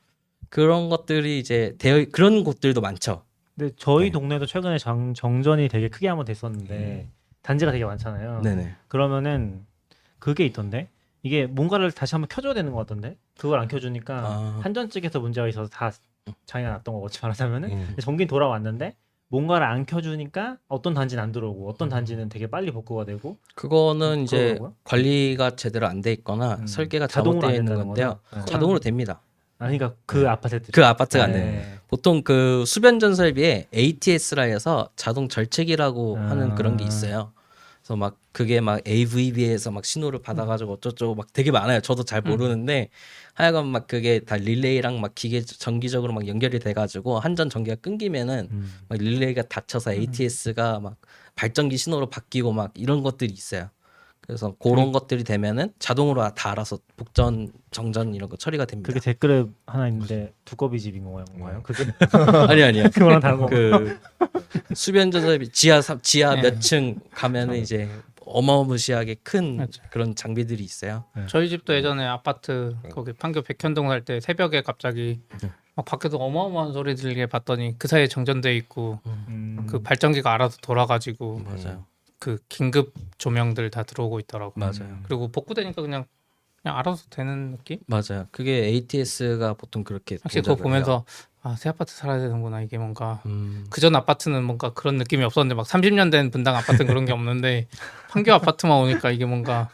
그런 것들이 이제 그런 곳들도 많죠. 근데 저희 네. 동네도 최근에 정전이 되게 크게 한번 됐었는데 단지가 되게 많잖아요. 네네. 그러면은 그게 있던데 이게 뭔가를 다시 한번 켜줘야 되는 것 같던데 그걸 안 켜주니까 아. 한전 측에서 문제가 있어서 다 장애가 났던 거같이 말하자면은 음. 전기는 돌아왔는데 뭔가를 안 켜주니까 어떤 단지는 안 들어오고 어떤 단지는 되게 빨리 복구가 되고 그거는 이제 그러더라고요. 관리가 제대로 안 돼 있거나 설계가 자동으로 잘못되어 안 있는 된다는 건데요. 거죠? 네. 자동으로 됩니다. 아 그러니까 그 네. 아파트 그 아파트가 안 네. 돼요. 보통 그 수변 전설비에 ATS라 해서 자동 절책이라고 하는 그런 게 있어요. 그래서 막 그게 막 AVB에서 막 신호를 받아가지고 어쩌고 막 되게 많아요. 저도 잘 모르는데 하여간 막 그게 다 릴레이랑 막 기계 전기적으로 막 연결이 돼가지고 한전 전기가 끊기면은 막 릴레이가 닫혀서 ATS가 막 발전기 신호로 바뀌고 막 이런 것들이 있어요. 그래서 그런 것들이 되면은 자동으로 다 알아서 복전, 정전 이런 거 처리가 됩니다. 그게 댓글에 하나 있는데 두꺼비 집인 건가요? 그게 아니요. 그거랑 다른 거. 그 수변 전설비 지하 네. 몇 층 가면은 이제 어마무시하게 큰 맞죠. 그런 장비들이 있어요. 저희 집도 예전에 아파트 거기 판교 백현동 살 때 새벽에 갑자기 막 밖에서 어마어마한 소리 들리게 봤더니 그 사이에 정전돼 있고 그 발전기가 알아서 돌아가지고 맞아요. 그 긴급 조명들 다 들어오고 있더라고. 맞아요. 그리고 복구되니까 그냥 알아서 되는 느낌? 맞아요. 그게 ATS가 보통 그렇게 확실히 그거 동작을 해요. 보면서 아, 새 아파트 살아야 되는구나. 이게 뭔가 음. 그전 아파트는 뭔가 그런 느낌이 없었는데 막 30년 된 분당 아파트는 그런 게 없는데 판교 아파트만 오니까 이게 뭔가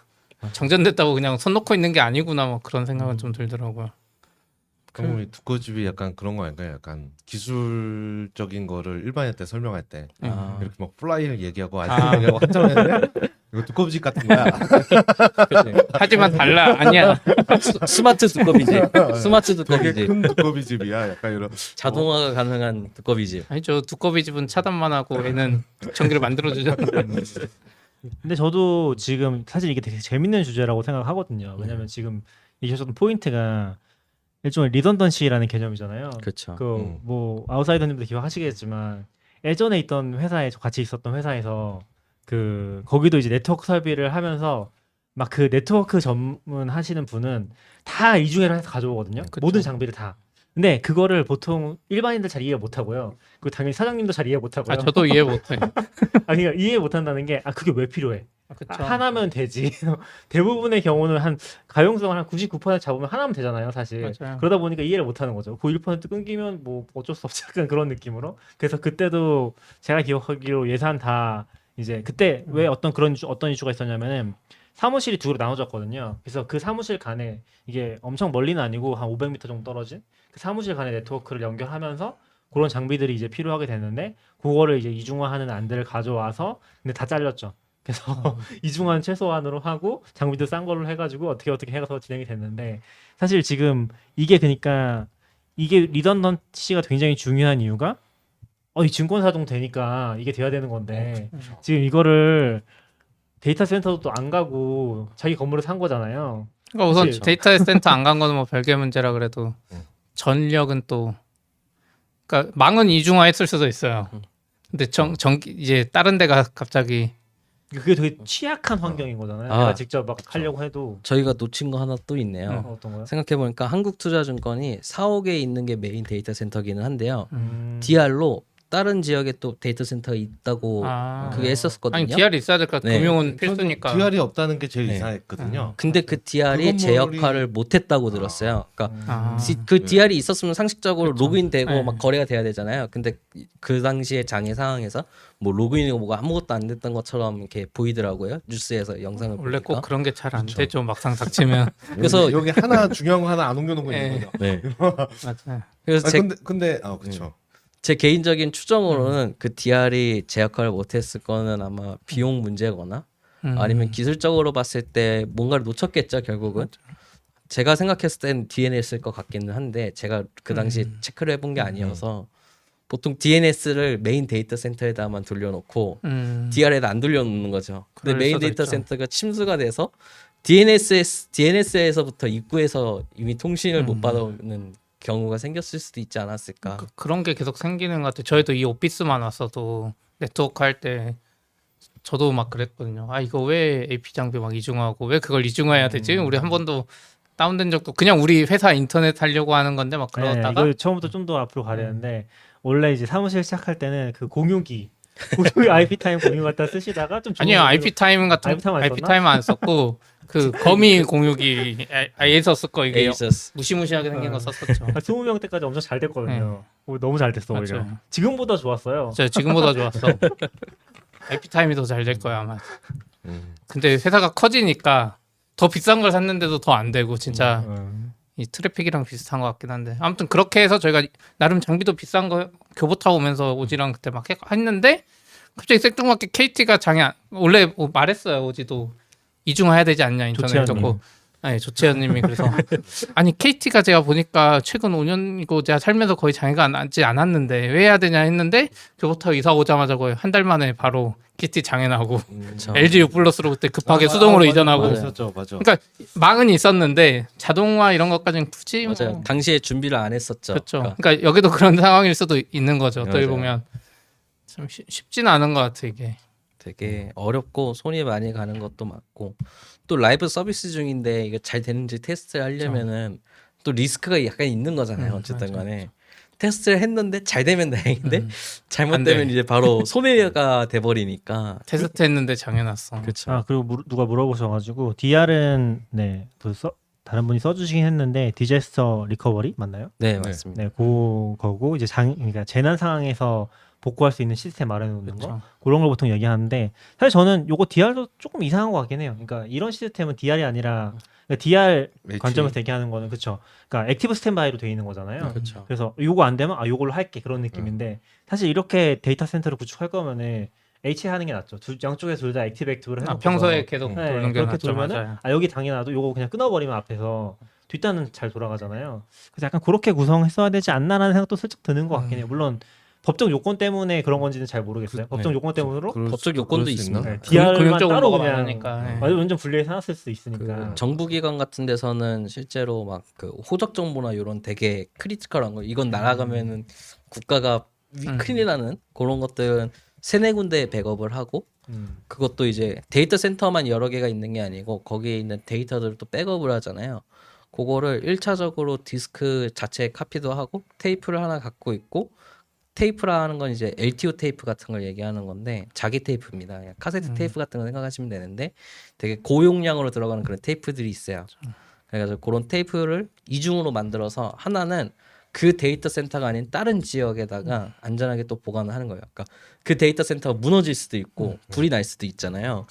정전됐다고 그냥 손 놓고 있는 게 아니구나 뭐 그런 생각은 좀 들더라고요. 그럼 두꺼집이 약간 그런 거 아닌가요? 약간 기술적인 거를 일반인한테 설명할 때 아, 이렇게 막 플라이를 얘기하고 아. 아이폰 얘기하고 한참 했는데 이거 두꺼비집 같은 거야. 하지만 달라. 아니야. 스마트 두꺼비집. 스마트 되게 두꺼비집. 큰 두꺼비집이야. 약간 이런. 자동화가 가능한 두꺼비집. 아니죠. 두꺼비 집은 차단만 하고 애는 전기를 만들어 주잖아. 근데 저도 지금 사실 이게 되게 재밌는 주제라고 생각하거든요. 왜냐면 지금 얘기하셨던 포인트가 일종의 리던던시라는 개념이잖아요. 그렇죠. 그 뭐 아웃사이더님도 기억하시겠지만 예전에 있던 회사에 같이 있었던 회사에서 그 거기도 이제 네트워크 설비를 하면서 막 그 네트워크 전문 하시는 분은 다 이중회로 해서 가져오거든요. 그쵸. 모든 장비를 다. 근데 그거를 보통 일반인들 잘 이해 못 하고요. 그리고 당연히 사장님도 잘 이해 못 하고요. 아 저도 이해 못해. 그러니까 이해 못 한다는 게 그게 왜 필요해? 그쵸. 하나면 되지. 대부분의 경우는 한 가용성을 한 99% 잡으면 하나면 되잖아요, 사실. 맞아요. 그러다 보니까 이해를 못 하는 거죠. 그 1% 끊기면 뭐 어쩔 수 없지 약간 그런 느낌으로. 그래서 그때도 제가 기억하기로 예산 다 이제 그때 왜 어떤 이슈가 있었냐면은 사무실이 두 개로 나눠졌거든요. 그래서 그 사무실 간에 이게 엄청 멀리는 아니고 한 500m 정도 떨어진 그 사무실 간의 네트워크를 연결하면서 그런 장비들이 이제 필요하게 됐는데 그거를 이제 이중화하는 안들을 가져와서 근데 다 잘렸죠. 그래서 이중화는 최소한으로 하고 장비도 싼 걸로 해가지고 어떻게 해서 진행이 됐는데 사실 지금 이게 그러니까 이게 리던던시가 굉장히 중요한 이유가 이 증권사동 되니까 이게 돼야 되는 건데 지금 이거를 데이터 센터도 안 가고 자기 건물을 산 거잖아요. 그러니까 우선 그치? 데이터 센터 안 간 거는 뭐 별개 문제라 그래도 전력은 또 그러니까 망은 이중화했을 수도 있어요. 근데 이제 다른 데가 갑자기 그게 되게 취약한 환경인 거잖아요. 내가 직접 막 하려고 해도 저희가 놓친 거 하나 또 있네요. 어떤 거요? 생각해보니까 한국투자증권이 4억에 있는 게 메인 데이터 센터기는 한데요. 음. DR로 다른 지역에 또 데이터 센터가 있다고 그게 했었거든요. 아니 DR이 있어야 될 것 같아. 네. 금융은 필수니까. DR이 없다는 게 제일 네. 이상했거든요. 근데 그 DR이 그 제 건물이- 역할을 못했다고 들었어요. 그러니까 아. 그 DR이 있었으면 상식적으로 그쵸. 로그인되고 네. 막 거래가 돼야 되잖아요. 근데 그 당시에 장애 상황에서 뭐 로그인이고 뭐가 아무것도 안 됐던 것처럼 이렇게 보이더라고요. 뉴스에서 영상을 원래 보니까. 꼭 그런 게 잘 안 되죠. 막상 닥치면. 그래서- 여기 하나 중요한 거 하나 안 옮겨놓고 있는 네. 거죠. 네. 맞아요. 그래서 근데 그렇죠. 제 개인적인 추정으로는 그 DR이 제 역할을 못했을 거는 아마 비용 문제거나 아니면 기술적으로 봤을 때 뭔가를 놓쳤겠죠 결국은. 제가 생각했을 땐 DNS일 것 같기는 한데 제가 그 당시 체크를 해본 게 아니어서 보통 DNS를 메인 데이터 센터에다만 돌려놓고 DR에다 안 돌려놓는 거죠. 근데 그럴 메인 수도 데이터 있죠. 센터가 침수가 돼서 DNS에서부터 입구에서 이미 통신을 못 받아오는 경우가 생겼을 수도 있지 않았을까. 그런 게 계속 생기는 것 같아요. 저희도 이 오피스만 왔어도 네트워크 할 때 저도 막 그랬거든요. 아 이거 왜 AP 장비 막 이중화하고 왜 그걸 이중화해야 되지? 우리 한 번도 다운된 적도 그냥 우리 회사 인터넷 하려고 하는 건데 막 네, 그러다가 이거 처음부터 좀 더 앞으로 가려는데 원래 이제 사무실 시작할 때는 그 공유기 IP 타임 공유 갖다 쓰시다가 좀 좋은 아니요 걸로- IP 타임 같은 IP 타임 안 IP 썼나? 타임 안 썼고 그 거미 공유기 아예 썼을 거 이게 에이서스. 무시무시하게 생긴 거 썼었죠. 20명 때까지 엄청 잘 됐거든요. 너무 잘 됐어 오히려. 맞아요. 지금보다 좋았어요. 진짜 지금보다 좋았어. IP 타임이 더 잘 될 거야 아마. 음. 근데 회사가 커지니까 더 비싼 걸 샀는데도 더 안 되고 진짜 음. 이 트래픽이랑 비슷한 것 같긴 한데 아무튼 그렇게 해서 저희가 나름 장비도 비싼 거 교보 타고 오면서 오지랑 그때 막 했는데 갑자기 생뚱맞게 KT가 원래 뭐 말했어요. 오지도 이중화해야 되지 않냐 인터넷 조채연님. 듣고 아니 조채연님이 그래서 아니 KT가 제가 보니까 최근 5년이고 제가 살면서 거의 장애가 남지 않았는데 왜 해야 되냐 했는데 교보 타고 이사 오자마자 거의 한 달 만에 바로 KT 장애 나고 그쵸. LG U 플러스로 그때 급하게 수동으로 이전하고 맞아요. 있었죠, 맞아. 그러니까 망은 있었는데 자동화 이런 것까지는 굳이 맞아요. 뭐 당시에 준비를 안 했었죠. 그렇죠. 그러니까 여기도 그런 상황일 수도 있는 거죠. 어떻게 맞아요. 보면 참 쉽지는 않은 것 같아 이게. 되게 어렵고 손이 많이 가는 것도 맞고 또 라이브 서비스 중인데 이게 잘 되는지 테스트를 하려면은 또 리스크가 약간 있는 거잖아요. 어쨌든 간에 테스트를 했는데 잘 되면 다행인데 안 잘못되면 돼. 이제 바로 손해가 돼 버리니까. 테스트했는데 장애 났어. 그렇죠. 아 그리고 누가 물어보셔가지고 DR은 다른 분이 써주시긴 했는데 디제스터 리커버리 맞나요? 네, 네. 맞습니다. 네, 그거고 이제 그러니까 재난 상황에서 복구할 수 있는 시스템 마련해 놓는 거 그렇죠. 그런 걸 보통 얘기하는데 사실 저는 요거 DR도 조금 이상한 것 같긴 해요. 그러니까 이런 시스템은 DR이 아니라 그러니까 DR 관점에서 얘기하는 거는 그렇죠. 그러니까 액티브 스탠바이로 돼 있는 거잖아요. 그렇죠. 그래서 요거 안 되면 요걸로 할게 그런 느낌인데 사실 이렇게 데이터 센터를 구축할 거면은 HA 하는 게 낫죠. 양쪽에 둘 다 액티브 액티브를 해놓고 평소에 계속 네, 돌는 게 그렇게 낫죠. 돌면은 맞아요. 여기 당연하도 요거 그냥 끊어버리면 앞에서 뒷단은 잘 돌아가잖아요. 그래서 약간 그렇게 구성했어야 되지 않나라는 생각도 슬쩍 드는 것 같긴 해요. 물론 법적 요건 때문에 그런 건지는 잘 모르겠어요. 법적 요건 때문으로 법적 요건도 그럴 수 있나? 있습니다. DR만 금융적으로 따로 뭐가 그냥 많으니까. 네. 완전 분리해서 해놨을 수도 있으니까. 그 정부기관 같은 데서는 실제로 막 그 호적 정보나 이런 되게 크리티컬한 거 이건 날아가면은 국가가 큰일 나는 그런 것들은 세네 군데 백업을 하고 그것도 이제 데이터 센터만 여러 개가 있는 게 아니고 거기에 있는 데이터들을 또 백업을 하잖아요. 그거를 1차적으로 디스크 자체 카피도 하고 테이프를 하나 갖고 있고 테이프라는 건 이제 LTO 테이프 같은 걸 얘기하는 건데 자기 테이프입니다. 그냥 카세트 테이프 같은 거 생각하시면 되는데 되게 고용량으로 들어가는 그런 테이프들이 있어요. 그래가지고 그런 테이프를 이중으로 만들어서 하나는 그 데이터 센터가 아닌 다른 지역에다가 안전하게 또 보관을 하는 거예요. 그러니까 그 데이터 센터가 무너질 수도 있고 불이 날 수도 있잖아요.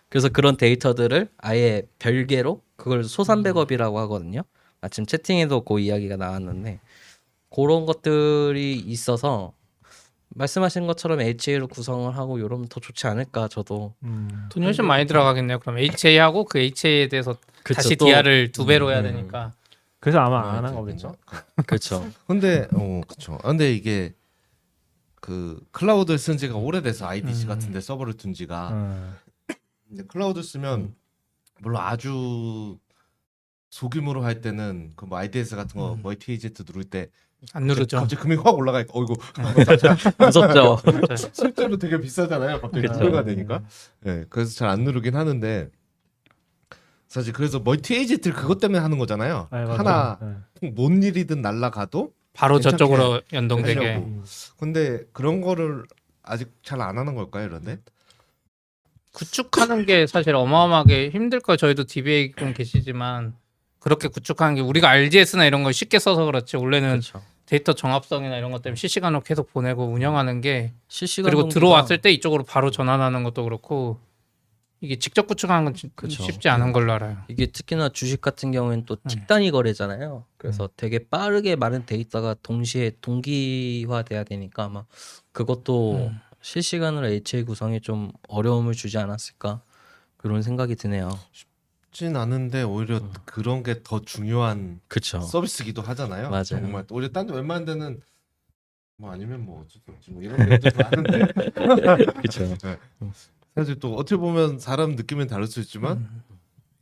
그래서 그런 데이터들을 아예 별개로 그걸 소산 백업이라고 하거든요. 마침 채팅에도 그 이야기가 나왔는데 그런 것들이 있어서 말씀하신 것처럼 HA로 구성을 하고 이러면 더 좋지 않을까 저도. 돈이 훨씬 많이 들어가겠네요. 그럼 HA하고 그 HA에 대해서 그쵸, 다시 또- DR을 2배로 해야 되니까. 그래서 아마 안 한 거겠죠. 그렇죠. 근데 그렇죠. 근데 이게 그 클라우드를 쓴 지가 오래돼서 IDC 같은데 서버를 둔 지가 이제 클라우드 쓰면 물론 아주 소규모로 할 때는 그 뭐 IDS 같은 거 멀티 에이전트 누를 때 안 누르죠. 갑자기 금액이 확 올라가니까 어이구 무섭죠. 실제로 되게 비싸잖아요. 갑자기 그쵸. 2배가 되니까. 네, 그래서 잘 안 누르긴 하는데 사실 그래서 멀티 에이전트를 그것 때문에 하는 거잖아요. 네, 맞아요. 하나 네. 뭔 일이든 날라가도 바로 괜찮게 저쪽으로 연동되게. 하려고. 근데 그런 거를 아직 잘 안 하는 걸까요, 이런데? 구축하는 게 사실 어마어마하게 힘들 거예요. 저희도 DBA 좀 계시지만 그렇게 구축하는 게 우리가 RGS나 이런 걸 쉽게 써서 그렇지 원래는 그렇죠. 데이터 정합성이나 이런 것 때문에 실시간으로 계속 보내고 운영하는 게 실시간 그리고 동기가- 들어왔을 때 이쪽으로 바로 전환하는 것도 그렇고 이게 직접 구축하는 건 그쵸. 쉽지 않은 걸로 알아요. 이게 특히나 주식 같은 경우에는 또 직단위 거래잖아요. 그래서 되게 빠르게 많은 데이터가 동시에 동기화돼야 되니까 아마 그것도 실시간으로 HA 구성에 좀 어려움을 주지 않았을까 그런 생각이 드네요. 쉽진 않은데 오히려 그런 게 더 중요한 그쵸. 서비스기도 하잖아요. 맞아요. 정말 오히려 딴데 웬만한 데는 뭐 아니면 뭐 어쩔 수 없지 뭐 이런 데도 많은데 그쵸. 사실 또 어떻게 보면 사람 느낌은 다를 수 있지만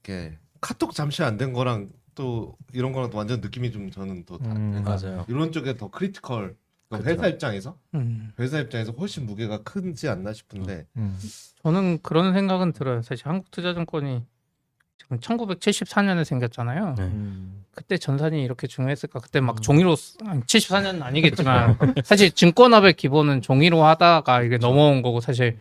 이렇게 카톡 잠시 안 된 거랑 또 이런 거랑 또 완전 느낌이 좀 저는 더 다르니까 맞아요. 이런 쪽에 더 크리티컬 그쵸. 회사 입장에서 음. 훨씬 무게가 크지 않나 싶은데 저는 그런 생각은 들어요. 사실 한국투자증권이 지금 1974년에 생겼잖아요. 네. 그때 전산이 이렇게 중요했을까? 그때 막 종이로 74년은 아니겠지만 사실 증권업의 기본은 종이로 하다가 이게 넘어온 거고 사실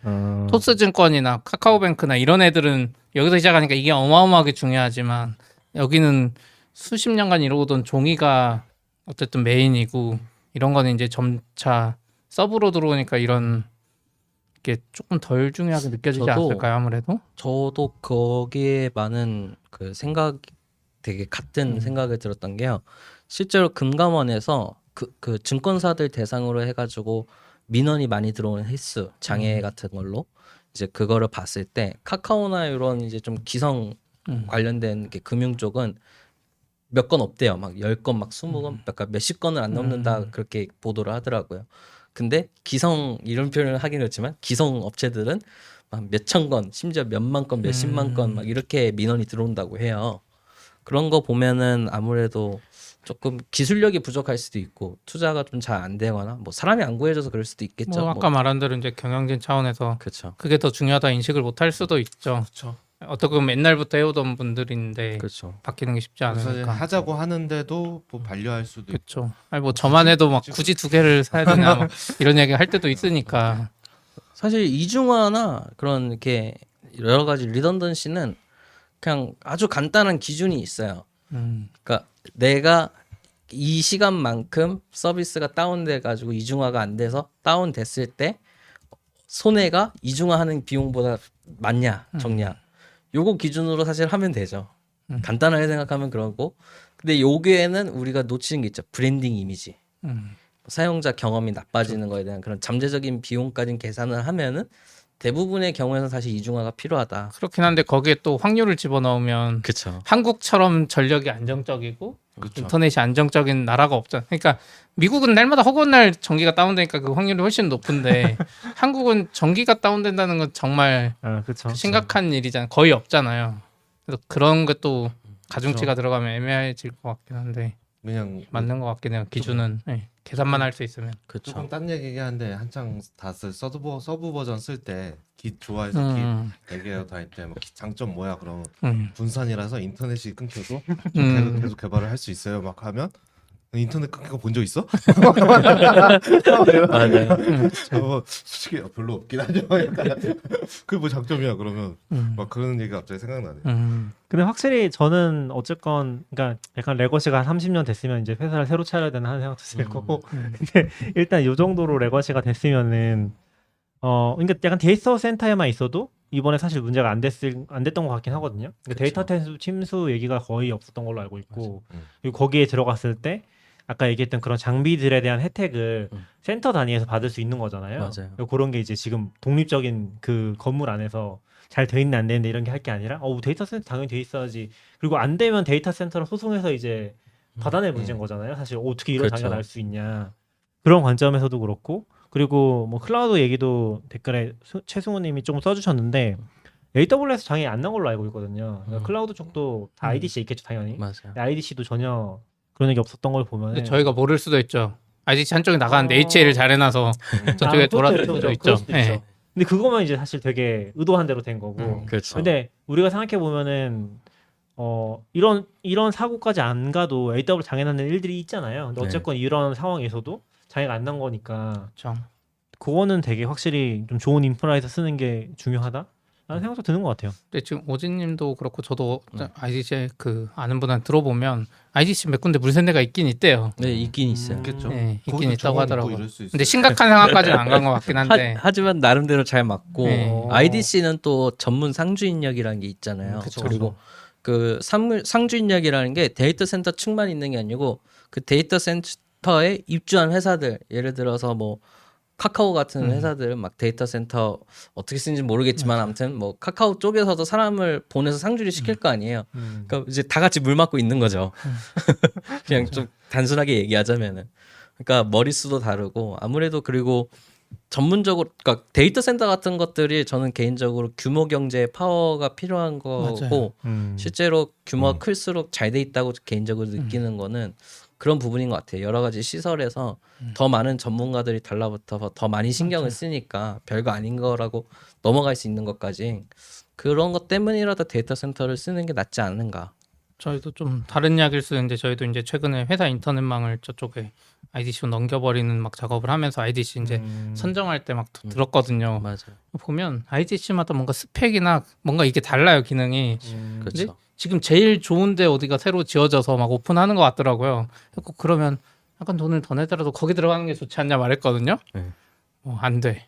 토스증권이나 카카오뱅크나 이런 애들은 여기서 시작하니까 이게 어마어마하게 중요하지만 여기는 수십 년간 이루어오던 종이가 어쨌든 메인이고 이런 거는 이제 점차 서브로 들어오니까 이런 게 조금 덜 중요하게 느껴지지 저도- 않을까요? 아무래도 저도 거기에 많은 그 생각 되게 같은 생각을 들었던 게요. 실제로 금감원에서 그 증권사들 대상으로 해가지고 민원이 많이 들어오는 횟수 장애 같은 걸로 이제 그거를 봤을 때 카카오나 이런 이제 좀 기성 관련된 게 금융 쪽은 몇 건 없대요. 막 10건, 막 20건, 그러니까 몇십 건을 안 넘는다 그렇게 보도를 하더라고요. 근데 기성 이런 표현을 하긴 그렇지만 기성 업체들은 막 몇천 건, 심지어 몇만 건, 몇십만 건 막 이렇게 민원이 들어온다고 해요. 그런 거 보면은 아무래도 조금 기술력이 부족할 수도 있고 투자가 좀 잘 안 되거나 뭐 사람이 안 구해져서 그럴 수도 있겠죠. 뭐 아까 말한 대로 이제 경영진 차원에서 그렇죠. 그게 더 중요하다 인식을 못 할 수도 있죠. 그렇죠. 어떻게 보면 옛날부터 해오던 분들인데 그렇죠. 바뀌는 게 쉽지 그래서 않으니까. 하자고 하는데도 뭐 반려할 수도 있고 그렇죠. 아니 뭐 저만 해도 막 굳이 두 개를 사야 되냐 막 이런 얘기 할 때도 있으니까. 사실 이중화나 그런 이렇게 여러 가지 리던던시는 그냥 아주 간단한 기준이 있어요. 그러니까 내가 이 시간만큼 서비스가 다운돼 가지고 이중화가 안 돼서 다운됐을 때 손해가 이중화하는 비용보다 많냐 적냐 요거 기준으로 사실 하면 되죠. 간단하게 생각하면 그러고 근데 요게에는 우리가 놓치는 게 있죠. 브랜딩 이미지. 사용자 경험이 나빠지는 거에 대한 그런 잠재적인 비용까지 계산을 하면은 대부분의 경우에는 사실 이중화가 필요하다. 그렇긴 한데 거기에 또 확률을 집어넣으면 그렇죠. 한국처럼 전력이 안정적이고 그렇죠. 인터넷이 안정적인 나라가 없잖아. 그러니까 미국은 날마다 허구한 날 전기가 다운되니까 그 확률이 훨씬 높은데 한국은 전기가 다운된다는 건 정말 그렇죠. 심각한 일이잖아요. 거의 없잖아요. 그래서 그런 것도 가중치가 들어가면 애매해질 것 같긴 한데 그냥 맞는 것 같긴 해요. 기준은 네. 계산만 할 수 있으면. 그렇죠. 조금 딴 얘기긴 한데 한창 다 쓸 서브 버전 쓸 때 기 좋아해서 기 얘기해요 다닐 때뭐 장점 뭐야 그러면 분산이라서 인터넷이 끊겨도 계속 개발을 할 수 있어요 막 하면 인터넷 끊긴 거 본 적 있어? 맞아요. 솔직히 별로 없긴 하죠. 그게 뭐 장점이야 그러면 막 그런 얘기가 갑자기 생각나네. 근데 확실히 저는 어쨌건 그러니까 약간 레거시가 한 30년 됐으면 이제 회사를 새로 차려야 되나 하는 생각도 들 거고 근데 일단 요 정도로 레거시가 됐으면은 그러니까 약간 데이터 센터에만 있어도 이번에 사실 문제가 안 됐던 것 같긴 하거든요. 그러니까 데이터 침수 얘기가 거의 없었던 걸로 알고 있고 그리고 거기에 들어갔을 때 아까 얘기했던 그런 장비들에 대한 혜택을 센터 단위에서 받을 수 있는 거잖아요. 맞아요. 그리고 그런 게 이제 지금 독립적인 그 건물 안에서 잘 돼 있는 안 되는데 이런 게 할 게 아니라 데이터 센터 당연히 돼 있어야지. 그리고 안 되면 데이터 센터로 소송해서 이제 받아낼 문제인 거잖아요. 사실 어떻게 이런 그렇죠. 장애가 날 수 있냐. 그런 관점에서도 그렇고 그리고 뭐 클라우드 얘기도 댓글에 최승우 님이 조금 써주셨는데 AWS 장애 안 난 걸로 알고 있거든요. 그러니까 클라우드 쪽도 다 IDC 있겠죠 당연히. 맞아요. IDC도 전혀 그런 얘기 없었던 걸 보면 근데 저희가 모를 수도 있죠. IDC 한쪽이 나가는데 HA를 잘 해놔서 저쪽에 돌아갈 수도 있죠. 네. 근데 그거면 이제 사실 되게 의도한 대로 된 거고. 그렇죠. 근데 우리가 생각해 보면은 이런 사고까지 안 가도 AW 장애 나는 일들이 있잖아요. 근데 네. 어쨌건 이런 상황에서도 장애가 안 난 거니까 그렇죠. 그거는 되게 확실히 좀 좋은 인프라에서 쓰는 게 중요하다라는 생각도 드는 것 같아요. 근데 지금 오진님도 그렇고 저도 IDC 그 아는 분한테 들어보면 IDC 몇 군데 물샌데가 있긴 있대요. 네, 있긴 있어요. 있겠죠. 네, 있긴 거기도 있다고 정원 있고 하더라고요. 이럴 수 있어요. 근데 심각한 상황까지는 안 간 것 같긴 한데. 하지만 나름대로 잘 맞고 네. IDC는 또 전문 상주 인력이라는 게 있잖아요. 그쵸, 그리고 그 상주 인력이라는 게 데이터 센터 측만 있는 게 아니고 그 데이터 센터에 입주한 회사들 예를 들어서 뭐 카카오 같은 음. 회사들은 막 데이터 센터 어떻게 쓰는지 모르겠지만 아무튼 뭐 카카오 쪽에서도 사람을 보내서 상주를 시킬 거 아니에요. 그러니까 이제 다 같이 물 맞고 있는 거죠. 그냥 좀 단순하게 얘기하자면은. 그러니까 머릿수도 다르고 아무래도 그리고 전문적으로 그러니까 데이터 센터 같은 것들이 저는 개인적으로 규모 경제의 파워가 필요한 거고 맞아요. 실제로 규모가 클수록 잘 돼 있다고 개인적으로 느끼는 거는 그런 부분인 것 같아요. 여러 가지 시설에서 더 많은 전문가들이 달라붙어서 더 많이 신경을 쓰니까 별거 아닌 거라고 넘어갈 수 있는 것까지 그런 것 때문이라도 데이터 센터를 쓰는 게 낫지 않는가. 저희도 좀 다른 이야기를 쓰는데 저희도 이제 최근에 회사 인터넷망을 저쪽에 IDC로 넘겨버리는 막 작업을 하면서 IDC 이제 선정할 때 막 들었거든요. 맞아요. 보면 IDC마다 뭔가 스펙이나 뭔가 이게 달라요 기능이. 그렇죠. 지금 제일 좋은데 어디가 새로 지어져서 막 오픈하는 것 같더라고요. 그러면 약간 돈을 더 내더라도 거기 들어가는 게 좋지 않냐 말했거든요. 네. 안 돼.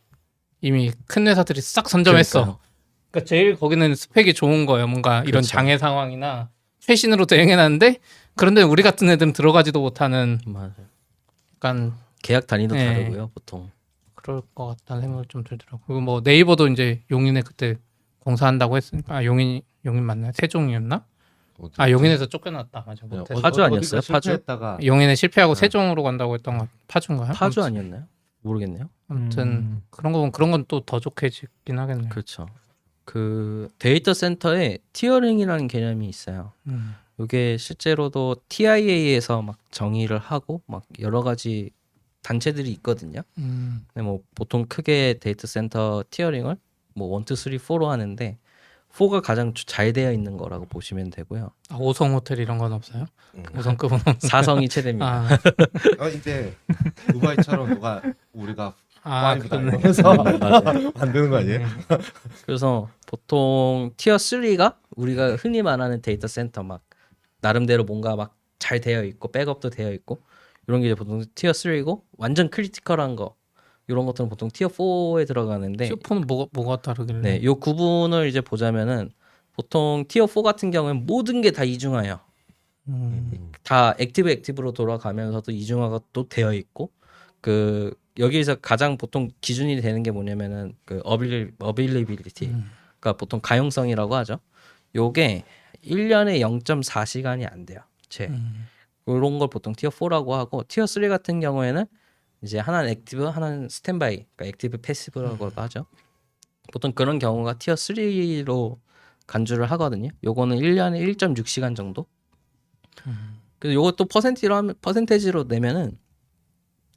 이미 큰 회사들이 싹 선점했어. 그러니까요. 그러니까 제일 거기는 스펙이 좋은 거예요. 뭔가 이런 그렇죠. 장애 상황이나 최신으로 대응해놨는데 그런데 우리 같은 애들은 들어가지도 못하는 맞아요. 약간 계약 단위도 네. 다르고요, 보통. 그럴 것 같다는 생각이 좀 들더라고요. 그리고 뭐 네이버도 이제 용인에 그때 공사한다고 했으니까 용인 맞나요? 세종이었나? 용인에서 쫓겨났다. 맞아. 못해서. 파주 아니었어요? 파주? 실패했다가 용인에 실패하고 세종으로 간다고 했던 거 파주인가요? 파주 아니었나요? 모르겠네요. 아무튼 그런 거 보면 그런 건 또 더 좋게지긴 하겠네요. 그렇죠. 그 데이터 센터에 티어링이라는 개념이 있어요. 이게 실제로도 TIA에서 막 정의를 하고 막 여러 가지 단체들이 있거든요. 근데 뭐 보통 크게 데이터 센터 티어링을 뭐 1, 2, 3, 4로 하는데 4가 가장 잘 되어 있는 거라고 보시면 되고요. 5성 호텔 이런 건 없어요? 5성급은 없나요? 4성이 최대입니다. 이제 두바이처럼 누가 우리가 파이브다 그렇네. 이러면서 맞아요. 만드는 거 아니에요? 그래서 보통 티어 3가 우리가 흔히 말하는 데이터 센터 막 나름대로 뭔가 막 잘 되어 있고 백업도 되어 있고 이런 게 이제 보통 티어 3고 완전 크리티컬한 거 이런 것들은 보통 티어 4에 들어가는데 슈퍼는 뭐가 다르길래? 네, 요 구분을 이제 보자면은 보통 티어 4 같은 경우는 모든 게 다 이중화예요. 다 액티브로 돌아가면서도 이중화가 또 되어 있고 그 여기에서 가장 보통 기준이 되는 게 뭐냐면은 그 어빌리비리티 그러니까 보통 가용성이라고 하죠. 요게 1년에 0.4시간이 안 돼요. 이런 걸 보통 티어 4라고 하고 티어 3 같은 경우에는 이제 하나는 액티브 하나는 스탠바이 그러니까 액티브 패시브라고도 하죠. 보통 그런 경우가 티어 3로 간주를 하거든요. 요거는 1년에 1.6시간 정도. 그래서 요것도 퍼센테이지로 내면은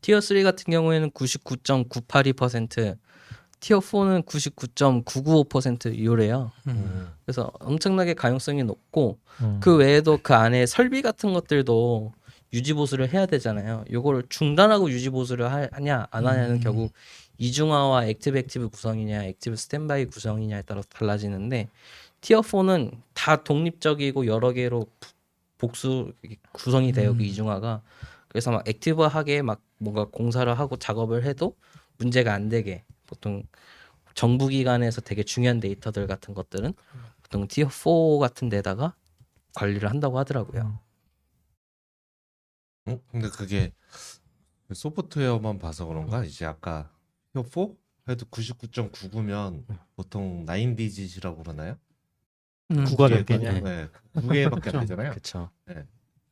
티어 3 같은 경우에는 99.982%, 티어 4는 99.995% 이래요. 그래서 엄청나게 가용성이 높고 그 외에도 그 안에 설비 같은 것들도 유지 보수를 해야 되잖아요. 요거를 중단하고 유지 보수를 하냐 안 하냐는 결국 이중화와 액티브 구성이냐 액티브 스탠바이 구성이냐에 따라서 달라지는데 티어 4는 다 독립적이고 여러 개로 복수 구성이 되어 그 이중화가 그래서 막 액티브하게 막 뭔가 공사를 하고 작업을 해도 문제가 안 되게 보통 정부 기관에서 되게 중요한 데이터들 같은 것들은 보통 티어 4 같은 데다가 관리를 한다고 하더라고요. 근데 그게 소프트웨어만 봐서 그런가? 이제 아까 티어 4 해도 99.99면 보통 9디짓이라고 그러나요? 구가 두 몇 개냐? 네, 두 개밖에 안 되잖아요. 그렇죠.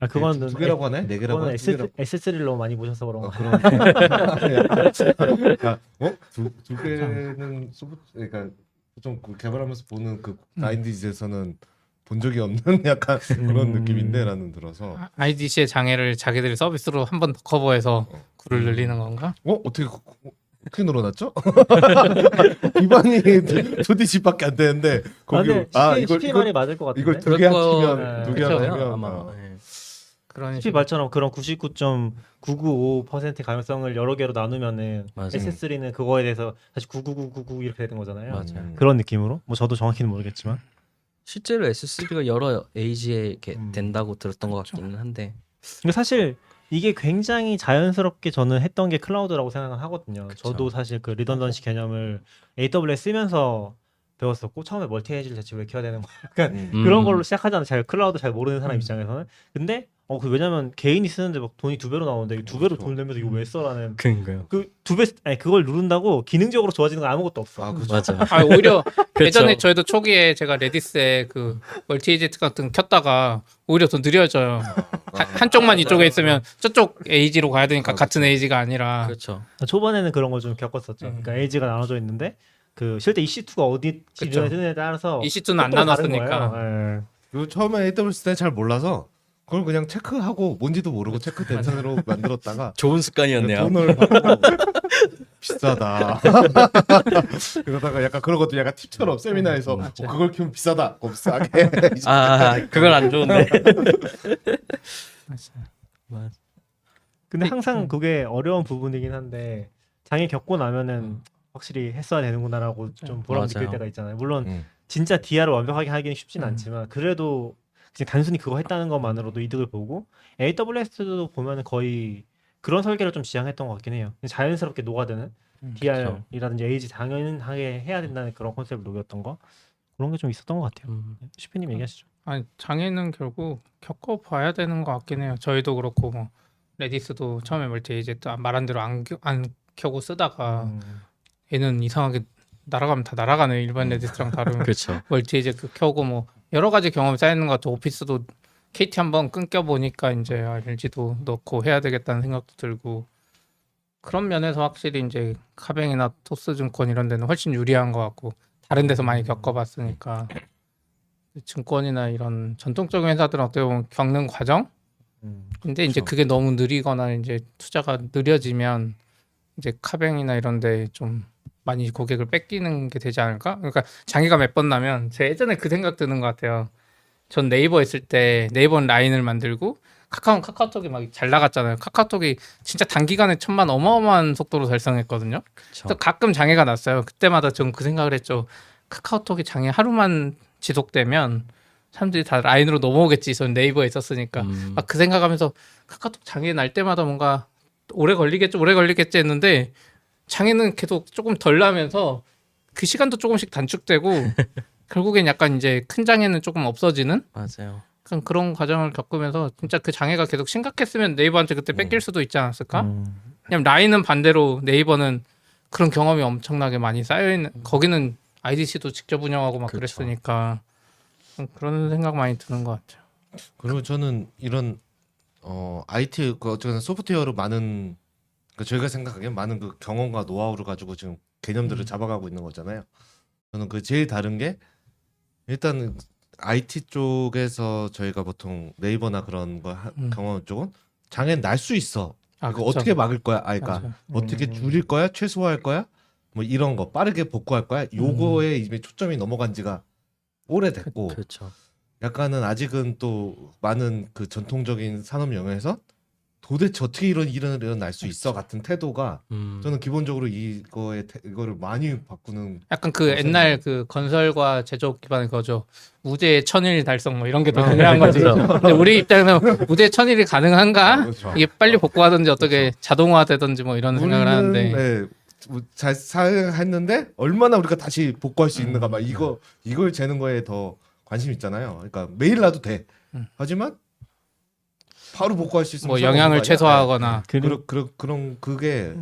그거는 두 개라고 하네? 네 개라고 하네? 두 개라고. S3를 너무 많이 보셔서 그런 거. 그런 그러니까 두 개는 소프트 그러니까 좀 개발하면서 보는 그 9디짓에서는 본 적이 없는 약간 그런 느낌인데라는 들어서 IDC의 장애를 자기들이 서비스로 한 번 더 커버해서 굴을 늘리는 건가? 어떻게 늘어났죠? 기반이 2디짓밖에 안 되는데 거기 쉽게 말이 맞을 것 같은데. 이걸 두 개 합치면 네. 두 개 그쵸. 합치면 아마 네. 그런 쉽게 말처럼 그런 99.995% 가능성을 여러 개로 나누면은 맞아요. S3는 그거에 대해서 다시 99999 이렇게 되는 거잖아요. 맞아요. 그런 느낌으로. 뭐 저도 정확히는 모르겠지만. 실제로 S3가 여러 에이지에 이렇게 된다고 들었던 것 같기는 한데 근데 사실 이게 굉장히 자연스럽게 저는 했던 게 클라우드라고 생각을 하거든요. 그쵸. 저도 사실 그 리던던시 개념을 AWS 쓰면서 배웠었고 처음에 멀티 에이지를 대체 왜 켜야 되는 거야? 약간 그런 걸로 시작하잖아요. 잘 클라우드 잘 모르는 사람 입장에서는. 근데 그 왜냐면 개인이 쓰는데 막 돈이 2배로 나오는데 2배로 그렇죠. 돈 내면서 이거 왜 써라는 그런가요? 그 2배 아니 그걸 누른다고 기능적으로 좋아지는 건 아무것도 없어. 아, 그렇죠. 맞아요. 아 오히려 그렇죠. 예전에 저희도 초기에 제가 레디스에 그 멀티 에이지트 같은 거 켰다가 오히려 더 느려져요. 한쪽만 이쪽에 있으면 저쪽 에이지로 가야 되니까 같은 에이지가 아니라 그렇죠. 초반에는 그런 걸 좀 겪었었죠. 그러니까 에이지가 나눠져 있는데 그 실제 EC2가 어디 그쵸. 기준에 뜨느냐에 따라서 EC2는 안 속도가 다른 나눴으니까. 거예요. 예. 그리고 처음에 AWS 때는 잘 몰라서 그걸 그냥 체크하고 뭔지도 모르고 체크된 상으로 만들었다가 좋은 습관이었네요. 돈을 받고 비싸다. 그러다가 약간 그런 것도 약간 팁처럼 세미나에서 그걸 키우면 비싸다. 그럼 싸게. 그건 안 좋은데. 맞아요. 근데 항상 그게 어려운 부분이긴 한데 장애 겪고 나면은 확실히 했어야 되는구나라고 좀 보람 느낄 맞아요. 때가 있잖아요. 물론 음. 진짜 DR을 완벽하게 하기는 쉽진 않지만 그래도 그냥 단순히 그거 했다는 것만으로도 이득을 보고 AWS도 보면은 거의 그런 설계를 좀 지향했던 것 같긴 해요. 그냥 자연스럽게 녹아드는 DR이라든지 에이지 당연하게 해야 된다는 그런 컨셉을 녹였던 거 그런 게 좀 있었던 것 같아요. 슈피님 얘기하시죠. 아니 장애는 결국 겪어봐야 되는 것 같긴 해요. 저희도 그렇고 뭐 레디스도 처음에 멀티 에이지트 말한 대로 안 켜고 쓰다가 얘는 이상하게 날아가면 다 날아가네 일반 레디스랑 다르면 그렇죠. 멀티 에이지트 켜고 뭐 여러 가지 경험이 쌓이는 것 같아요. 오피스도 KT 한번 끊겨 보니까 이제 LG도 넣고 해야 되겠다는 생각도 들고 그런 면에서 확실히 이제 카뱅이나 토스증권 이런 데는 훨씬 유리한 것 같고 다른 데서 많이 겪어봤으니까 증권이나 이런 전통적인 회사들은 어떻게 보면 겪는 과정 근데 이제 그게 너무 느리거나 이제 투자가 느려지면 이제 카뱅이나 이런 데 좀 많이 고객을 뺏기는 게 되지 않을까? 그러니까 장애가 몇 번 나면 제가 예전에 그 생각 드는 것 같아요. 전 네이버 했을 때 네이버 라인을 만들고 카카오톡이 막 잘 나갔잖아요. 카카오톡이 진짜 단기간에 1000만 어마어마한 속도로 달성했거든요. 또 가끔 장애가 났어요. 그때마다 전 그 생각을 했죠. 카카오톡이 장애 하루만 지속되면 사람들이 다 라인으로 넘어오겠지. 전 네이버에 있었으니까. 막 그 생각하면서 카카오톡 장애 날 때마다 뭔가 오래 걸리겠지 했는데 장애는 계속 조금 덜 나면서 그 시간도 조금씩 단축되고 결국엔 약간 이제 큰 장애는 조금 없어지는 맞아요. 약간 그런 과정을 겪으면서 진짜 그 장애가 계속 심각했으면 네이버한테 그때 뺏길 수도 있지 않았을까? 왜냐면 라인은 반대로 네이버는 그런 경험이 엄청나게 많이 쌓여있는 거기는 IDC도 직접 운영하고 막 그렇죠. 그랬으니까 그런 생각 많이 드는 것 같아요. 그리고 저는 이런 IT 어쨌든 소프트웨어로 많은 저희가 생각하기엔 많은 그 경험과 노하우를 가지고 지금 개념들을 잡아가고 있는 거잖아요. 저는 그 제일 다른 게 일단 IT 쪽에서 저희가 보통 네이버나 그런 거 경험 쪽은 장애 날 수 있어. 이거 그쵸. 어떻게 막을 거야? 그러니까 맞아요. 어떻게 줄일 거야? 최소화할 거야? 뭐 이런 거 빠르게 복구할 거야? 요거에 이미 초점이 넘어간 지가 오래됐고 그렇죠. 약간은 아직은 또 많은 그 전통적인 산업 영역에서 도대체 어떻게 이런 일은 일어날 수 있어 같은 태도가 저는 기본적으로 이거를 많이 바꾸는 약간 그 옛날 그 건설과 제조업 기반의 거죠. 우주의 천일 달성 뭐 이런 게 더 중요한 거지. 근데 우리 입장에서 우주의 천일이 가능한가? 그렇죠. 이게 빨리 복구하든지 어떻게 자동화되든지 뭐 이런 생각을 하는데 네, 잘 사용했는데 얼마나 우리가 다시 복구할 수 있는가 막 이걸 재는 거에 더 관심 있잖아요. 그러니까 매일 놔도 돼. 하지만 바로 복구할 수 있으면 뭐 영향을 최소화하거나 그런 그게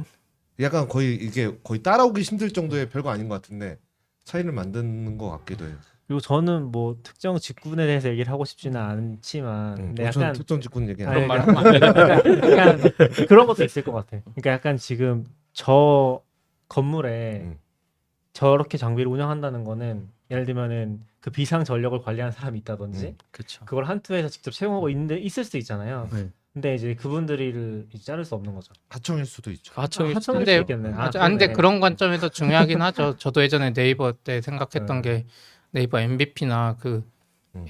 약간 이게 거의 따라오기 힘들 정도의 별거 아닌 것 같은데 차이를 만드는 것 같기도 해요. 그리고 저는 뭐 특정 직군에 대해서 얘기를 하고 싶지는 않지만 근데 전 약간 특정 직군 얘기 아니, 안 그런 말 하면 안 돼. 약간 그런 것도 있을 것 같아. 그러니까 약간 지금 저 건물에 저렇게 장비를 운영한다는 거는 예를 들면은 그 비상 전력을 관리하는 사람이 있다든지 그렇죠. 그걸 한투에서 직접 채용하고 있을 수도 있잖아요. 네. 근데 이제 그분들을 이제 자를 수 없는 거죠. 하청일 수도 있죠. 하청일 수도 하청일 근데 수 있겠네. 근데 그러네. 그런 관점에서 중요하긴 하죠. 저도 예전에 네이버 때 생각했던 게 네이버 MVP나 그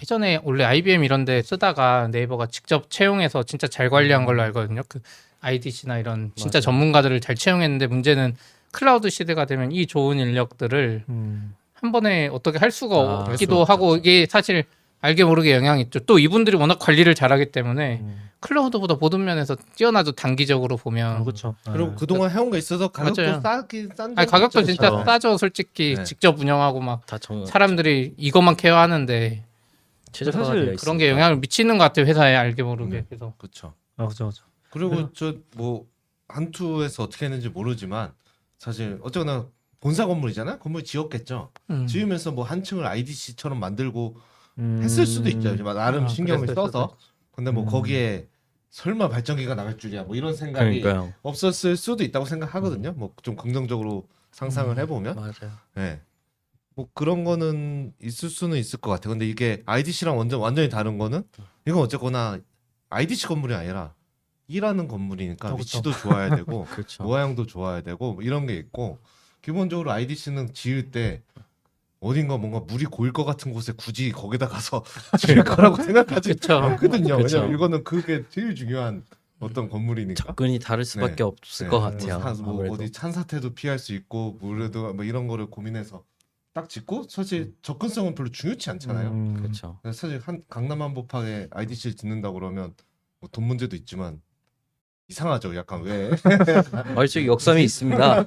예전에 원래 IBM 이런 데 쓰다가 네이버가 직접 채용해서 진짜 잘 관리한 걸로 알거든요. 그 IDC나 이런 진짜 전문가들을 잘 채용했는데 문제는 클라우드 시대가 되면 이 좋은 인력들을 한 번에 어떻게 할 수가 할 없기도 수가 하고 없죠. 이게 사실 알게 모르게 영향이 있죠. 또 이분들이 워낙 관리를 잘하기 때문에 클라우드보다 모든 면에서 뛰어나도 단기적으로 보면 그렇죠. 그리고 그동안 해온 게 있어서 가격도 맞아요. 싼 아니, 가격도 있죠. 진짜 그렇죠. 싸죠. 솔직히 네. 직접 운영하고 막 다 정. 사람들이 이것만 케어하는데 최적화가 사실 되어 있습니다. 그런 게 영향을 미치는 것 같아요 회사에 알게 모르게. 그래서 그렇죠. 아 그죠 그죠. 그리고 저 뭐 한투에서 어떻게 했는지 모르지만 사실 어쨌거나 본사 건물이잖아요. 건물 지었겠죠. 지으면서 뭐 한 층을 IDC처럼 만들고 했을 수도 있죠. 나름 신경을 그랬을 써서. 근데 뭐 음. 거기에 설마 발전기가 나갈 줄이야. 뭐 이런 생각이 그러니까요. 없었을 수도 있다고 생각하거든요. 뭐 좀 긍정적으로 상상을 해보면. 맞아요. 네. 뭐 그런 거는 있을 수는 있을 것 같아요. 근데 이게 IDC랑 완전히 다른 거는 이건 어쨌거나 IDC 건물이 아니라 일하는 건물이니까 그쵸. 위치도 좋아야 되고 그렇죠. 모양도 좋아야 되고 뭐 이런 게 있고 기본적으로 IDC는 지을 때 어딘가 뭔가 물이 고일 것 같은 곳에 굳이 거기다 가서 지을 거라고 생각하지 그쵸. 않거든요. 그쵸. 왜냐면 이거는 그게 제일 중요한 어떤 건물이니까. 접근이 다를 수밖에 네. 없을 네. 것 같아요. 뭐 아무래도. 어디 찬사태도 피할 수 있고 물에도 뭐 이런 거를 고민해서 딱 짓고 사실 접근성은 별로 중요치 않잖아요. 그렇죠. 그래서 사실 강남 한복판에 IDC를 짓는다 그러면 뭐 돈 문제도 있지만 이상하죠. 약간 왜? 저기 역삼이 있습니다.